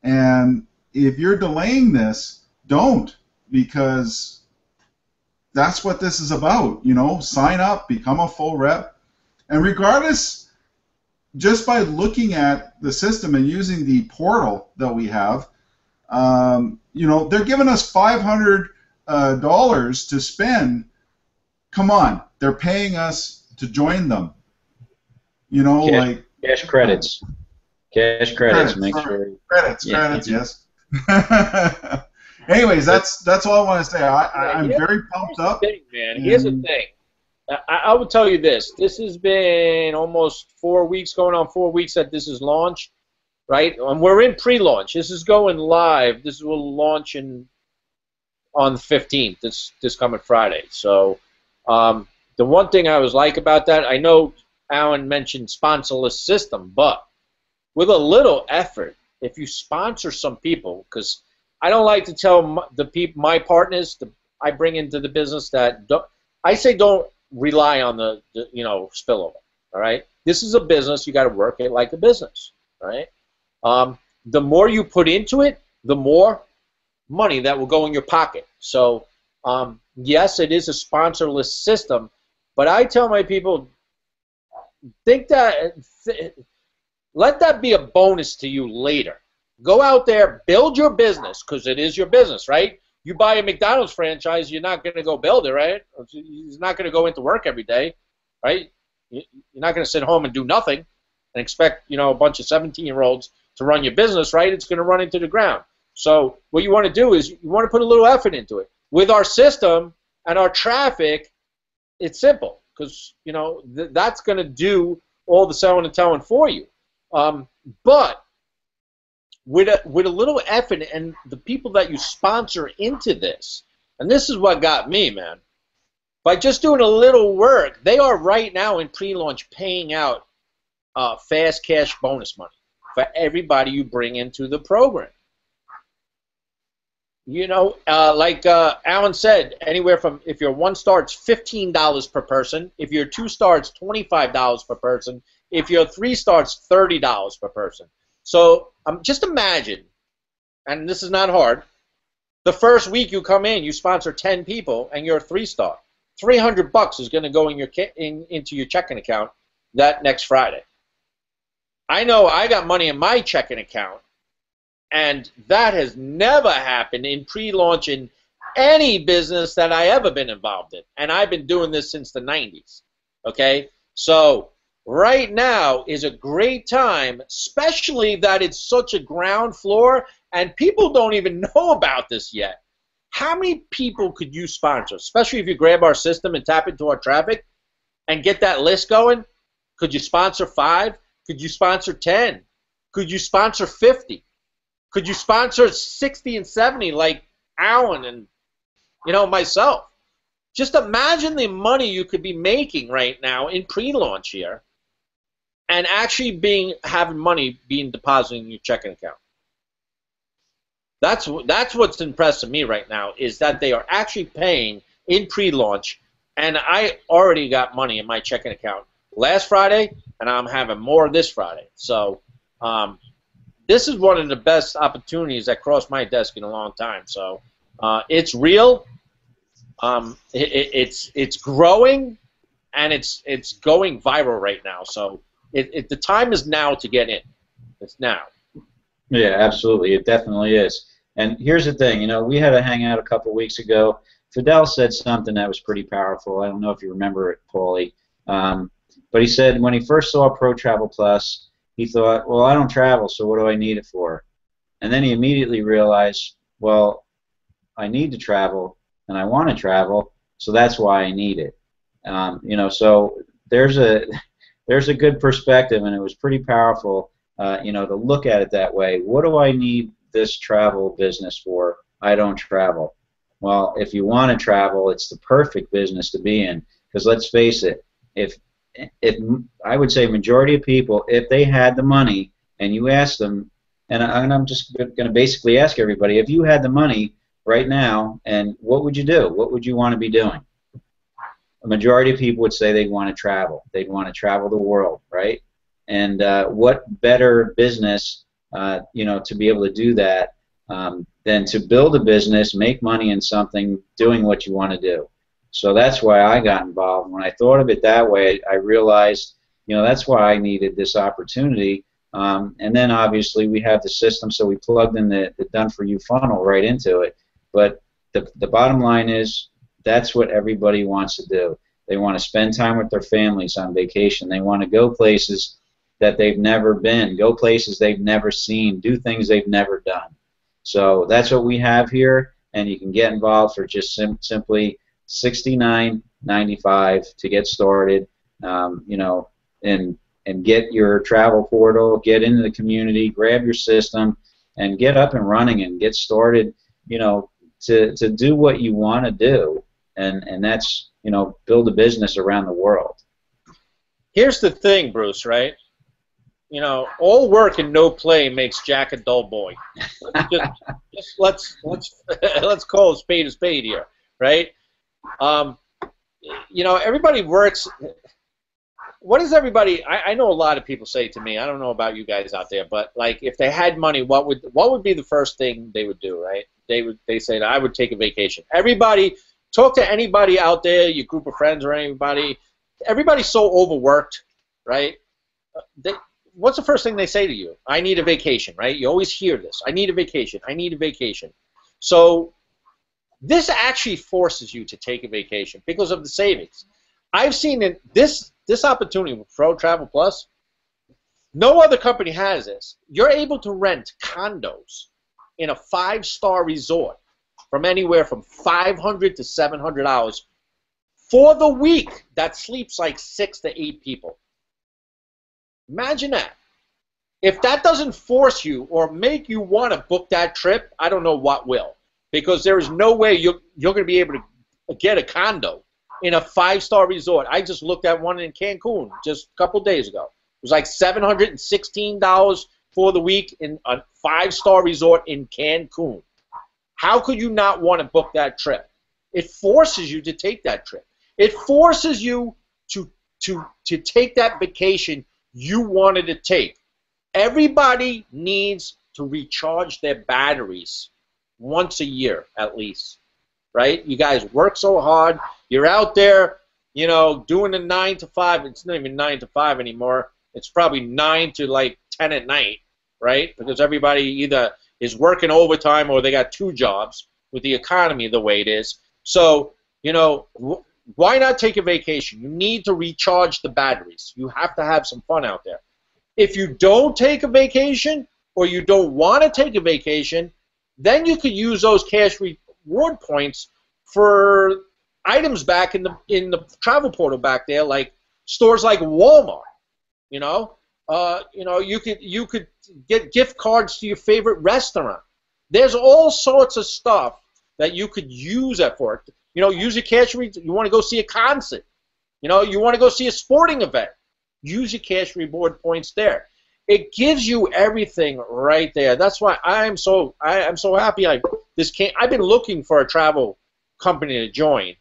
And if you're delaying this, don't, because that's what this is about. You know, sign up, become a full rep, and regardless, just by looking at the system and using the portal that we have, you know, they're giving us $500 to spend. Come on, they're paying us to join them. You know, like cash credits. Cash credits. Make sure. Credits, yes. Anyways, that's all I want to say. I'm very pumped up. Here's the thing. I will tell you this. This has been almost 4 weeks, going on 4 weeks that this is launched, right? And we're in pre-launch. This is going live. This will launch on the 15th, this coming Friday. So the one thing I was like about that, I know Alan mentioned sponsorless system, but with a little effort, if you sponsor some people, because I don't like to tell the people, my partners, I bring into the business that I say don't rely on the spillover. All right, this is a business. You got to work it like a business. Right. The more you put into it, the more money that will go in your pocket. So yes, it is a sponsorless system, but I tell my people, let that be a bonus to you later. Go out there, build your business, because it is your business, right? You buy a McDonald's franchise, you're not going to go build it, right? You're not going to go into work every day, right? You're not going to sit home and do nothing and expect, a bunch of 17-year-olds to run your business, right? It's going to run into the ground. So what you want to do is you want to put a little effort into it. With our system and our traffic, it's simple, because, that's going to do all the selling and telling for you. But with a little effort and the people that you sponsor into this, and this is what got me, man, by just doing a little work, they are right now in pre-launch paying out fast cash bonus money for everybody you bring into the program. Like Alan said, anywhere from, if you're 1 star, it's $15 per person. If you're 2 stars, $25 per person. If you're 3 stars, $30 per person. So just imagine, and this is not hard, the first week you come in, you sponsor 10 people, and you're a 3-star. $300 is going to go into your checking account that next Friday. I know I got money in my checking account, and that has never happened in pre-launch in any business that I ever been involved in. And I've been doing this since the 90s. Okay? So right now is a great time, especially that it's such a ground floor and people don't even know about this yet. How many people could you sponsor, especially if you grab our system and tap into our traffic and get that list going? Could you sponsor 5? Could you sponsor 10? Could you sponsor 50? Could you sponsor 60 and 70 like Alan and myself? Just imagine the money you could be making right now in pre-launch here, and actually having money being deposited in your checking account. That's what's impressing me right now, is that they are actually paying in pre-launch, and I already got money in my checking account last Friday, and I'm having more this Friday. So this is one of the best opportunities that crossed my desk in a long time. So it's real. It's growing, and it's going viral right now. So the time is now to get in. It's now. Yeah, absolutely. It definitely is. And here's the thing. We had a hangout a couple weeks ago. Fidel said something that was pretty powerful. I don't know if you remember it, Paulie. But he said when he first saw Pro Travel Plus, he thought, well, I don't travel, so what do I need it for? And then he immediately realized, well, I need to travel, and I want to travel, so that's why I need it. So there's a good perspective, and it was pretty powerful, to look at it that way. What do I need this travel business for? I don't travel. Well, if you want to travel, it's the perfect business to be in, because let's face it, if I would say majority of people, if they had the money and you asked them, and I'm just going to basically ask everybody, if you had the money right now, and what would you do? What would you want to be doing? A majority of people would say they'd want to travel. They'd want to travel the world, right? And what better business, to be able to do that than to build a business, make money in something, doing what you want to do. So that's why I got involved. When I thought of it that way, I realized, you know, that's why I needed this opportunity. And then obviously we have the system, so we plugged in the done-for-you funnel right into it. But the bottom line is that's what everybody wants to do. They want to spend time with their families on vacation. They want to go places that they've never been, go places they've never seen, do things they've never done. So that's what we have here, and you can get involved for just simply $69.95 to get started, you know, and get your travel portal, get into the community, grab your system, and get up and running and get started, you know, to do what you want to do, and that's, you know, build a business around the world. Here's the thing, Bruce, right? You know, all work and no play makes Jack a dull boy. just let's call a spade here, right? You know, everybody works. What is everybody? I know a lot of people say to me, I don't know about you guys out there, but like if they had money, what would be the first thing they would do, right? They say that I would take a vacation. Everybody, talk to anybody out there, your group of friends or anybody. Everybody's so overworked, right? What's the first thing they say to you? I need a vacation, right? You always hear this. I need a vacation. I need a vacation. So this actually forces you to take a vacation because of the savings. I've seen it, this opportunity with Pro Travel Plus. No other company has this. You're able to rent condos in a 5-star resort from anywhere from $500 to $700 for the week that sleeps like 6 to 8 people. Imagine that. If that doesn't force you or make you want to book that trip, I don't know what will. Because there is no way you're going to be able to get a condo in a 5-star resort. I just looked at one in Cancun just a couple days ago. It was like $716 for the week in a 5-star resort in Cancun. How could you not want to book that trip? It forces you to take that trip. It forces you to take that vacation you wanted to take. Everybody needs to recharge their batteries once a year at least, right? You guys work so hard. You're out there, you know, doing the 9 to 5. It's not even 9 to 5 anymore. It's probably 9 to like 10 at night, right? Because everybody either is working overtime or they got 2 jobs with the economy the way it is. So, you know, why not take a vacation? You need to recharge the batteries. You have to have some fun out there. If you don't take a vacation or you don't want to take a vacation, then you could use those cash reward points for items back in the travel portal back there, like stores like Walmart. You know, you could get gift cards to your favorite restaurant. There's all sorts of stuff that you could use that for. You know, use your cash. You want to go see a concert. You know, you want to go see a sporting event. Use your cash reward points there. It gives you everything right there. That's why I'm so happy. I've been looking for a travel company to join,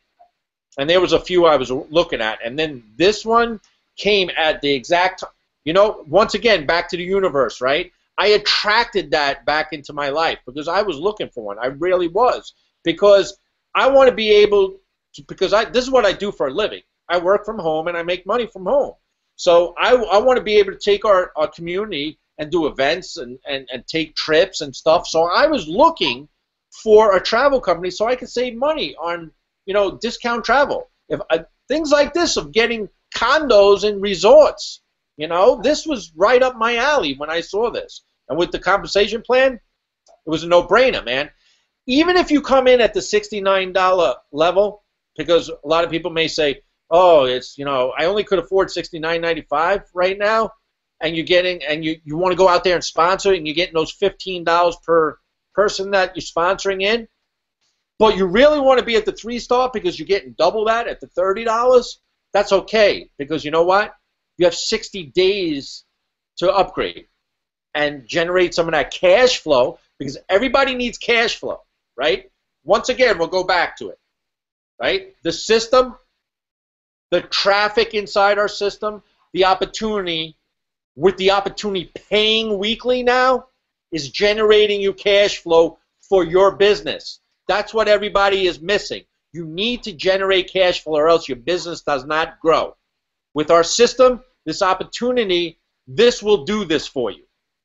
and there was a few I was looking at, and then this one came at the exact. You know, once again, back to the universe, right? I attracted that back into my life because I was looking for one. I really was, because I want to be able to, because this is what I do for a living. I work from home and I make money from home. So I want to be able to take our community and do events and take trips and stuff. So I was looking for a travel company so I could save money on, you know, discount travel. If things like this of getting condos and resorts, you know, this was right up my alley when I saw this. And with the compensation plan, it was a no-brainer, man. Even if you come in at the $69 level, because a lot of people may say, oh, it's, you know, I only could afford $69.95 right now, and you're getting, and you want to go out there and sponsor it, and you're getting those $15 per person that you're sponsoring in, but you really want to be at the 3-star because you're getting double that at the $30, that's okay, because you know what? You have 60 days to upgrade and generate some of that cash flow, because everybody needs cash flow, right? Once again, we'll go back to it, right? The system, the traffic inside our system, the opportunity, with the opportunity paying weekly now, is generating you cash flow for your business. That's what everybody is missing. You need to generate cash flow or else your business does not grow. With our system, this opportunity, this will do this for you.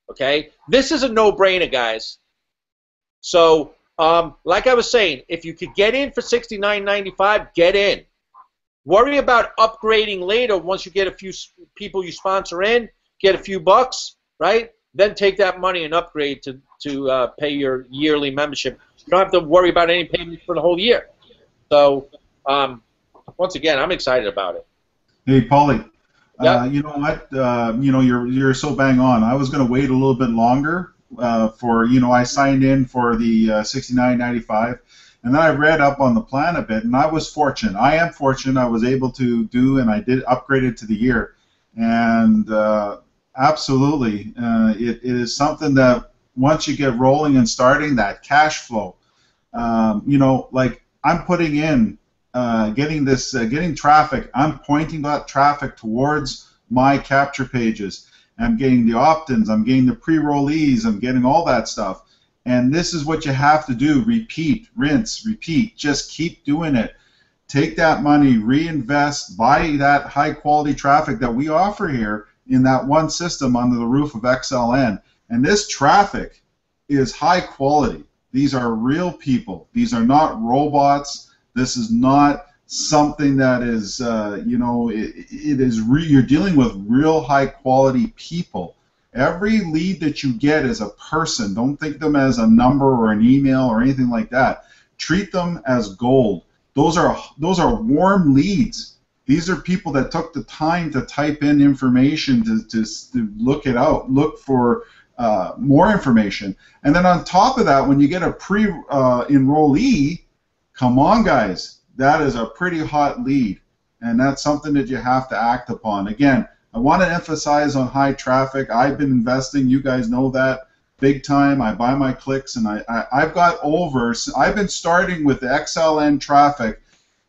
Okay? This is a no-brainer, guys. So, like I was saying, if you could get in for $69.95, get in. Worry about upgrading later once you get a few people you sponsor in, get a few bucks, right? Then take that money and upgrade to pay your yearly membership. You don't have to worry about any payments for the whole year. So, once again, I'm excited about it. Hey, Paulie. Yep. You know what? You're so bang on. I was going to wait a little bit longer for, I signed in for the $69.95, and then I read up on the plan a bit, and I was fortunate. I am fortunate. I was able to do, and I did upgrade it to the year, and absolutely, it is something that once you get rolling and starting, that cash flow, like I'm putting in. Getting traffic, I'm pointing that traffic towards my capture pages. I'm getting the opt-ins, I'm getting the pre-rollees, I'm getting all that stuff. And this is what you have to do. Repeat, rinse, repeat. Just keep doing it. Take that money, reinvest, buy that high-quality traffic that we offer here in that one system under the roof of XLN. And this traffic is high quality. These are real people. These are not robots. This is not something that is, you're dealing with real high-quality people. Every lead that you get is a person. Don't think them as a number or an email or anything like that. Treat them as gold. Those are warm leads. These are people that took the time to type in information to look it out, look for more information. And then on top of that, when you get a pre-enrollee, come on, guys, that is a pretty hot lead, and that's something that you have to act upon. Again, I want to emphasize on high traffic. I've been investing, you guys know that, big time. I buy my clicks, and I've been starting with the XLN traffic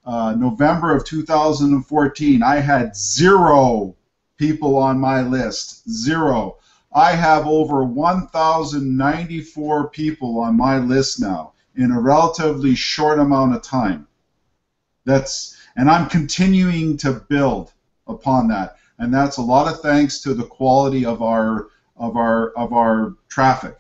November of 2014. I had 0 people on my list, 0. I have over 1,094 people on my list now, in a relatively short amount of time. And I'm continuing to build upon that, and that's a lot of thanks to the quality of our traffic.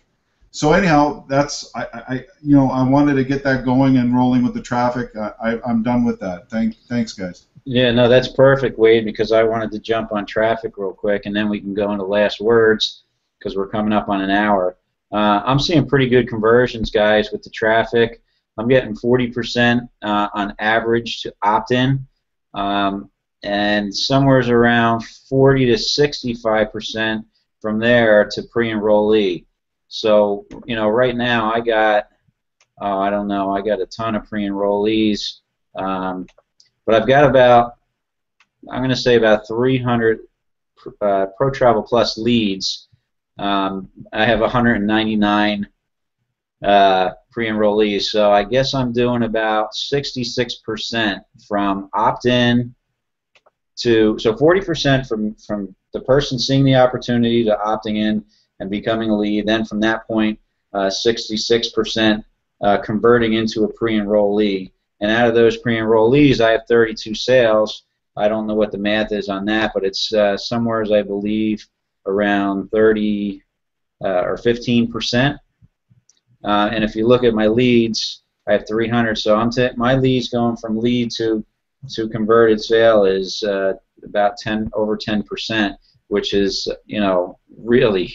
So anyhow, I wanted to get that going and rolling with the traffic. I'm done with that. Thanks, guys. Yeah, no, that's perfect, Wade, because I wanted to jump on traffic real quick, and then we can go into last words because we're coming up on an hour. I'm seeing pretty good conversions, guys, with the traffic. I'm getting 40% on average to opt-in, and somewhere around 40 to 65% from there to pre-enrollee. So, right now I got, I don't know, I got a ton of pre-enrollees, but I've got about, I'm going to say about 300 Pro Travel Plus leads. I have 199 pre-enrollees, so I guess I'm doing about 66% from opt-in to, so 40% from the person seeing the opportunity to opting in and becoming a lead, then from that point 66% converting into a pre-enrollee. And out of those pre-enrollees, I have 32 sales. I don't know what the math is on that, but it's somewhere, I believe, around 30 or 15%. And if you look at my leads, I have 300. So my leads going from lead to converted sale is about over 10%, which is really,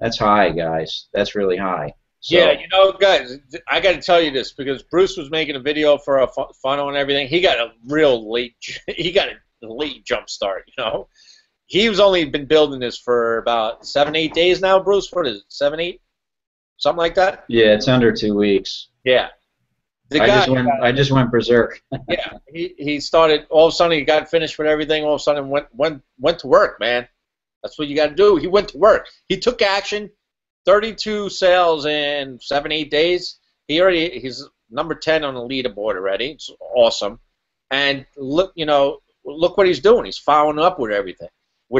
that's high, guys. That's really high. So, yeah, guys, I got to tell you this because Bruce was making a video for a funnel and everything. He got a late jump start. He's only been building this for about 7-8 days now, Bruce. What is it, 7-8? Something like that? Yeah, it's under 2 weeks. Yeah. I just went berserk. Yeah, he started, all of a sudden he got finished with everything, all of a sudden went to work, man. That's what you got to do. He went to work. He took action, 32 sales in 7-8 days. He's number 10 on the leaderboard already. It's awesome. And look what he's doing. He's following up with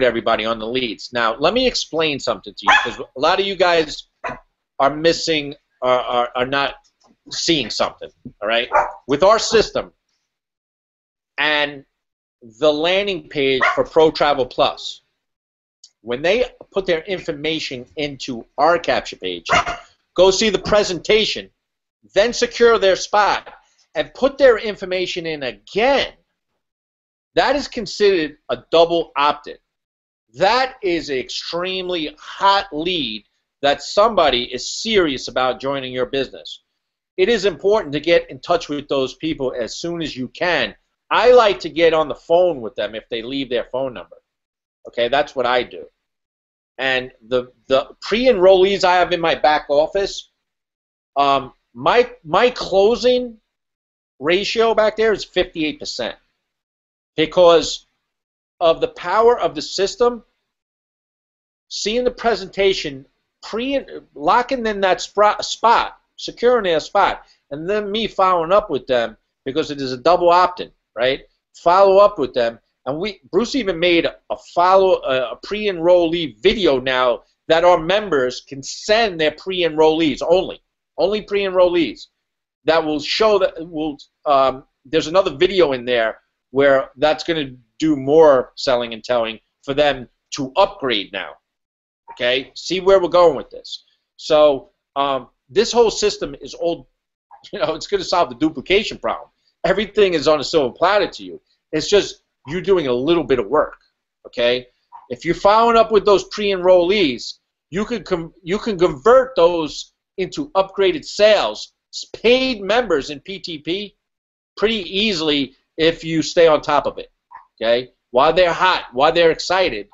everybody on the leads. Now, let me explain something to you because a lot of you guys are missing, are not seeing something, all right? With our system and the landing page for Pro Travel Plus, when they put their information into our capture page, go see the presentation, then secure their spot, and put their information in again, that is considered a double opt-in. That is an extremely hot lead that somebody is serious about joining your business. It is important to get in touch with those people as soon as you can. I like to get on the phone with them if they leave their phone number. Okay, that's what I do. And the pre-enrollees I have in my back office, my closing ratio back there is 58% because of the power of the system. Seeing the presentation, locking in that spot, securing their spot, and then me following up with them because it is a double opt-in, right? Follow up with them. And Bruce even made a pre-enrollee video now that our members can send their pre-enrollees only pre-enrollees. That will show that there's another video in there where that's going to do more selling and telling for them to upgrade now. Okay, see where we're going with this. So this whole system is old. You know, it's going to solve the duplication problem. Everything is on a silver platter to you. It's just you're doing a little bit of work, okay? If you're following up with those pre-enrollees, you can convert those into upgraded sales, paid members in PTP, pretty easily if you stay on top of it, okay? While they're hot, while they're excited,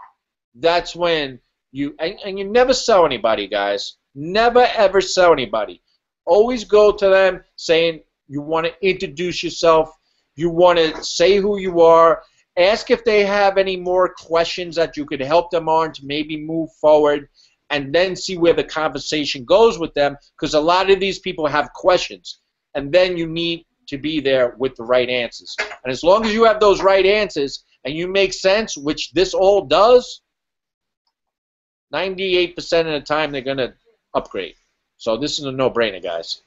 that's when and you never sell anybody, guys. Never, ever sell anybody. Always go to them saying you want to introduce yourself, you want to say who you are, ask if they have any more questions that you could help them on to maybe move forward, and then see where the conversation goes with them, because a lot of these people have questions, and then you need to be there with the right answers. And as long as you have those right answers and you make sense, which this all does, 98% of the time they're going to upgrade. So this is a no-brainer, guys.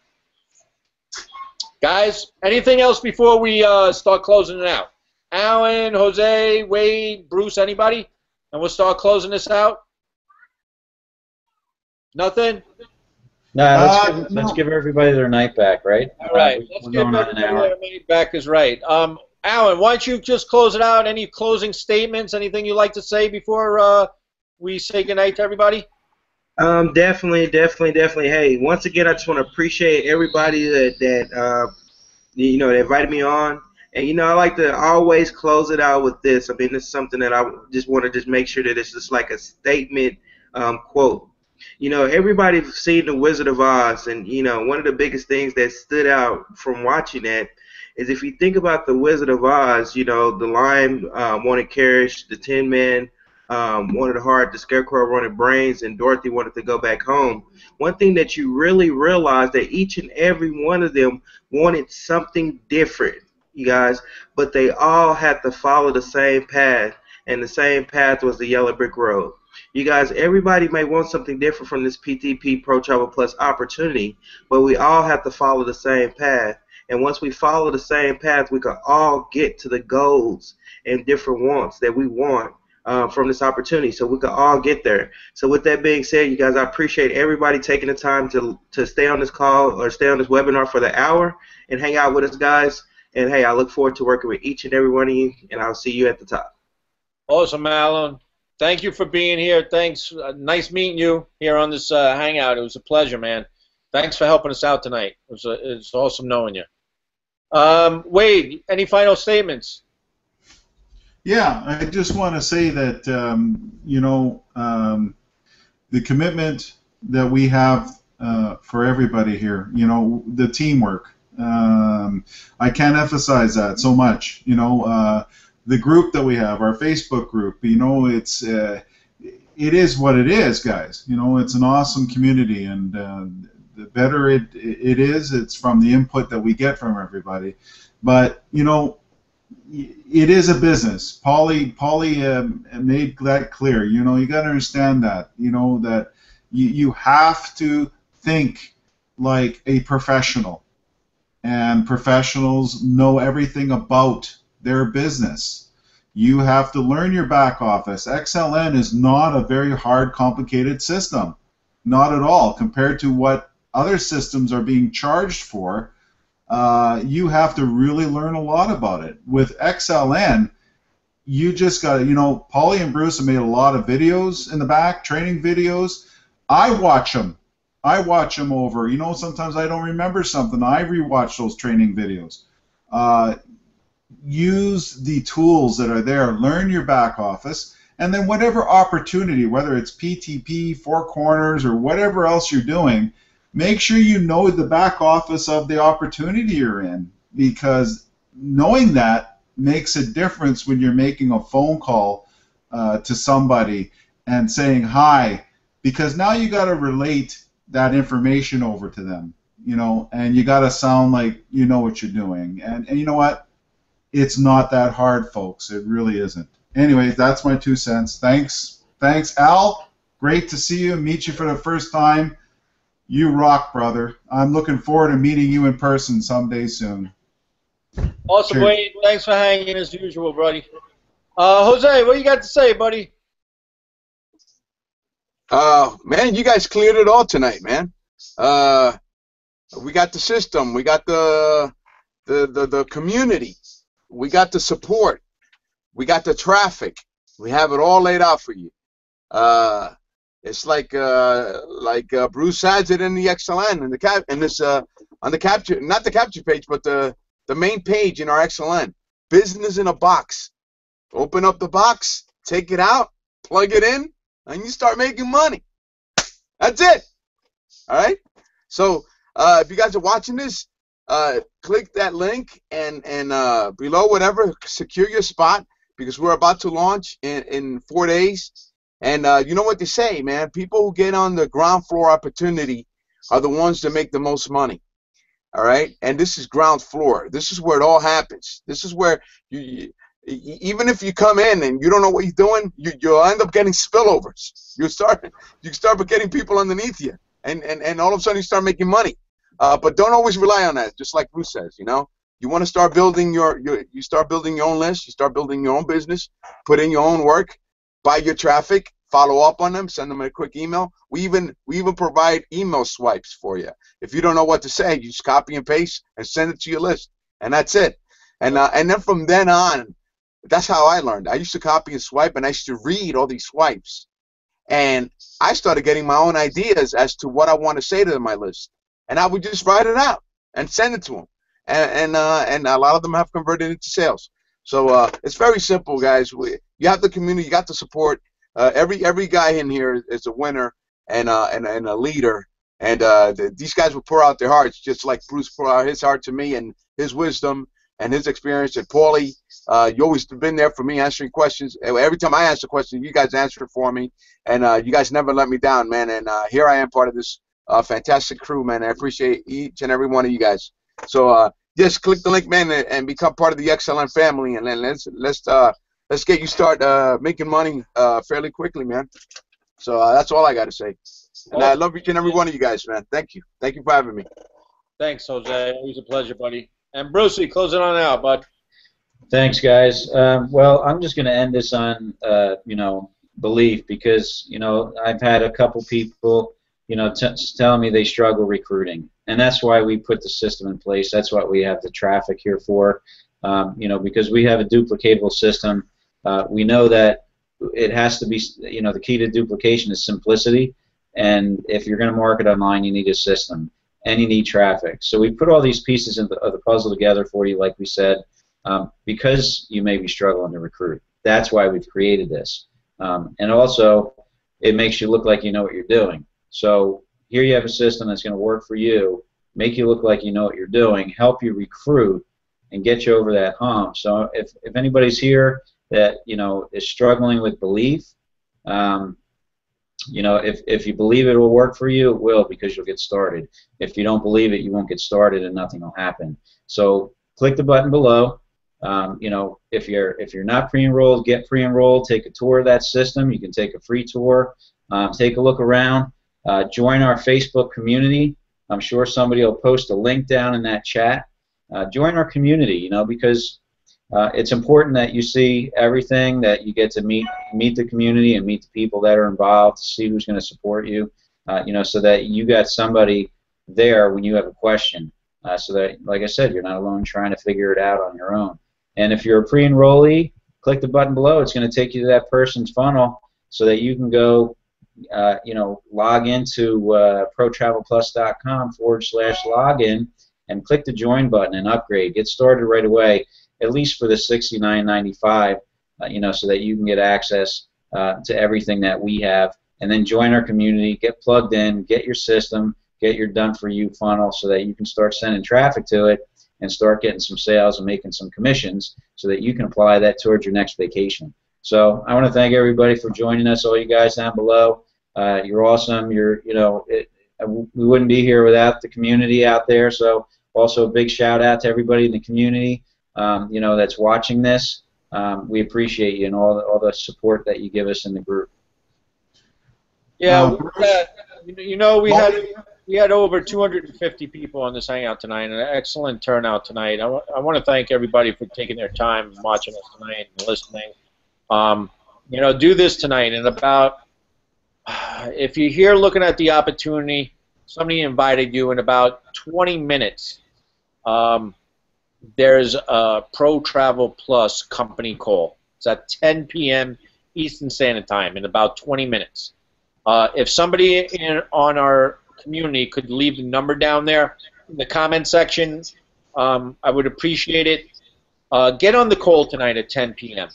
Guys, anything else before we start closing it out? Alan, Jose, Wade, Bruce, anybody? And we'll start closing this out? Nothing? No, let's give everybody their night back, right? All right. Let's give everybody their night back is right. Alan, why don't you just close it out? Any closing statements? Anything you'd like to say before we say goodnight to everybody? Definitely. Hey, once again, I just want to appreciate everybody that invited me on. And, I like to always close it out with this. I mean, this is something that I just want to make sure that it's just like a statement quote. Everybody's seen The Wizard of Oz, and, one of the biggest things that stood out from watching that is if you think about The Wizard of Oz, the lion wanted carriage, the Tin Man wanted a heart, the Scarecrow wanted brains, and Dorothy wanted to go back home. One thing that you really realize that each and every one of them wanted something different, you guys, but they all had to follow the same path, and the same path was the yellow brick road. You guys, everybody may want something different from this PTP Pro Travel Plus opportunity, but we all have to follow the same path. And once we follow the same path, we can all get to the goals and different wants that we want from this opportunity, so we can all get there. So with that being said, you guys, I appreciate everybody taking the time to stay on this call or stay on this webinar for the hour and hang out with us, guys. And hey, I look forward to working with each and every one of you, and I'll see you at the top. Awesome, Alan. Thank you for being here. Thanks. Nice meeting you here on this Hangout. It was a pleasure, man. Thanks for helping us out tonight. It was awesome knowing you. Wade, any final statements? Yeah, I just want to say that, the commitment that we have for everybody here, the teamwork. I can't emphasize that so much. The group that we have, our Facebook group, it is what it is, guys. It's an awesome community, and the better it is, it's from the input that we get from everybody. But, it is a business. Paulie made that clear. You got to understand that. That you have to think like a professional. and professionals know everything about their business. You have to learn your back office. XLN is not a very hard, complicated system. Not at all. Compared to what other systems are being charged for, you have to really learn a lot about it. With XLN, you just got to, you know, Paulie and Bruce have made a lot of videos in the back, training videos. I watch them. I watch them over. You know, sometimes I don't remember something. I rewatch those training videos. Use the tools that are there. Learn your back office. And then whatever opportunity, whether it's PTP, Four Corners, or whatever else you're doing, make sure you know the back office of the opportunity you're in, because knowing that makes a difference when you're making a phone call to somebody and saying hi, because now you got to relate that information over to them, you know, and you got to sound like you know what you're doing. And you know what? It's not that hard, folks. It really isn't. Anyways, that's my 2 cents. Thanks, Al. Great to see you, meet you for the first time. You rock, brother. I'm looking forward to meeting you in person someday soon. Awesome, Cheers. Wayne. Thanks for hanging as usual, buddy. Jose, what you got to say, buddy? Man, you guys cleared it all tonight, man. We got the system. We got the community. We got the support. We got the traffic. We have it all laid out for you. It's like Bruce has it in the XLN on the capture, not the capture page, but the main page in our XLN. Business in a box. Open up the box, take it out, plug it in, and you start making money. That's it. All right. So if you guys are watching this, click that link and below whatever, secure your spot, because we're about to launch in 4 days. And you know what they say, man, people who get on the ground floor opportunity are the ones that make the most money. All right, and this is ground floor. This is where it all happens. This is where even if you come in and you don't know what you're doing, you'll end up getting spillovers. You start getting people underneath you, and all of a sudden you start making money. But don't always rely on that. Just like Bruce says, you know, you want to start building you start building your own list. You start building your own business. Put in your own work. Buy your traffic. Follow up on them. Send them a quick email. We even provide email swipes for you. If you don't know what to say, you just copy and paste and send it to your list, and that's it. And then from then on, that's how I learned. I used to copy and swipe, and I used to read all these swipes, and I started getting my own ideas as to what I want to say to my list, and I would just write it out and send it to them, and a lot of them have converted into sales. So it's very simple, guys. You have the community, you got the support. Every guy in here is a winner and a leader, and these guys will pour out their hearts, just like Bruce poured out his heart to me and his wisdom and his experience. And Paulie, you always been there for me, answering questions. Every time I answer a question, you guys answer it for me, and you guys never let me down, man. And here I am, part of this fantastic crew, man. I appreciate each and every one of you guys. So just click the link, man, and become part of the XLN family, and then let's get you start making money fairly quickly, man. So that's all I got to say. And I love each and every one of you guys, man. Thank you. Thank you for having me. Thanks, Jose. Always a pleasure, buddy. And Brucey, close it on out, bud. Thanks, guys. Well, I'm just going to end this on, you know, belief, because, you know, I've had a couple people, you know, telling me they struggle recruiting. And that's why we put the system in place. That's what we have the traffic here for, you know, because we have a duplicatable system. We know that it has to be, you know, the key to duplication is simplicity. And if you're going to market online, you need a system and you need traffic. So we put all these pieces of the puzzle together for you, like we said, because you may be struggling to recruit. That's why we've created this. And also, it makes you look like you know what you're doing. So here you have a system that's going to work for you, make you look like you know what you're doing, help you recruit, and get you over that hump. So if anybody's here that, you know, is struggling with belief, you know, if you believe it will work for you, it will, because you'll get started. If you don't believe it, you won't get started and nothing will happen. So click the button below. You know, if you're not pre-enrolled, get pre-enrolled. Take a tour of that system. You can take a free tour. Take a look around. Join our Facebook community. I'm sure somebody will post a link down in that chat. join our community, you know, because it's important that you see everything, that you get to meet the community and meet the people that are involved, see who's going to support you, you know, so that you got somebody there when you have a question, so that, like I said, you're not alone trying to figure it out on your own. And if you're a pre-enrollee, click the button below. It's going to take you to that person's funnel so that you can go, you know, log into ProTravelPlus.com/login and click the join button and upgrade. Get started right away, at least for the $69.95, you know, so that you can get access to everything that we have, and then join our community, get plugged in, get your system, get your done-for-you funnel so that you can start sending traffic to it and start getting some sales and making some commissions so that you can apply that towards your next vacation. So I want to thank everybody for joining us, all you guys down below. You're awesome. You know, we wouldn't be here without the community out there. So also a big shout out to everybody in the community, you know, that's watching this. We appreciate you and all the support that you give us in the group. Yeah, you know, we had over 250 people on this Hangout tonight, an excellent turnout tonight. I want to thank everybody for taking their time and watching us tonight and listening. You know, do this tonight, and about, if you're here looking at the opportunity, somebody invited you in about 20 minutes. There's a Pro Travel Plus company call. It's at 10 p.m. Eastern Standard Time in about 20 minutes. If somebody on our community could leave the number down there in the comment section, I would appreciate it. Get on the call tonight at 10 p.m.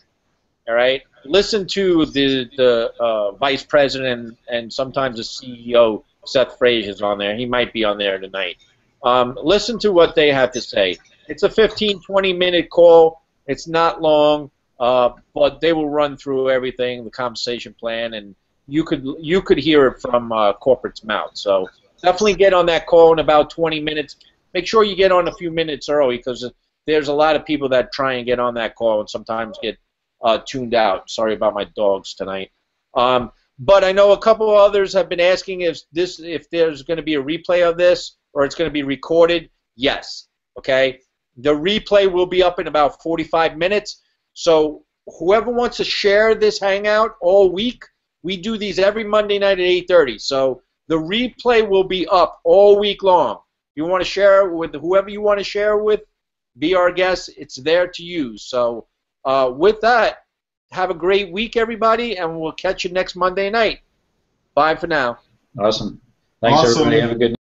All right? Listen to the Vice President and sometimes the CEO, Seth Frazier's on there. He might be on there tonight. Listen to what they have to say. It's a 15, 20-minute call. It's not long, but they will run through everything, the compensation plan, and you could hear it from corporate's mouth. So definitely get on that call in about 20 minutes. Make sure you get on a few minutes early, because there's a lot of people that try and get on that call and sometimes get tuned out. Sorry about my dogs tonight. But I know a couple of others have been asking if there's going to be a replay of this or it's going to be recorded. Yes. Okay. The replay will be up in about 45 minutes. So whoever wants to share this Hangout all week, we do these every Monday night at 8:30. So the replay will be up all week long. You want to share it with whoever you want to share with, be our guest. It's there to use. So with that, have a great week, everybody, and we'll catch you next Monday night. Bye for now. Awesome. Thanks, everybody. Have a good night.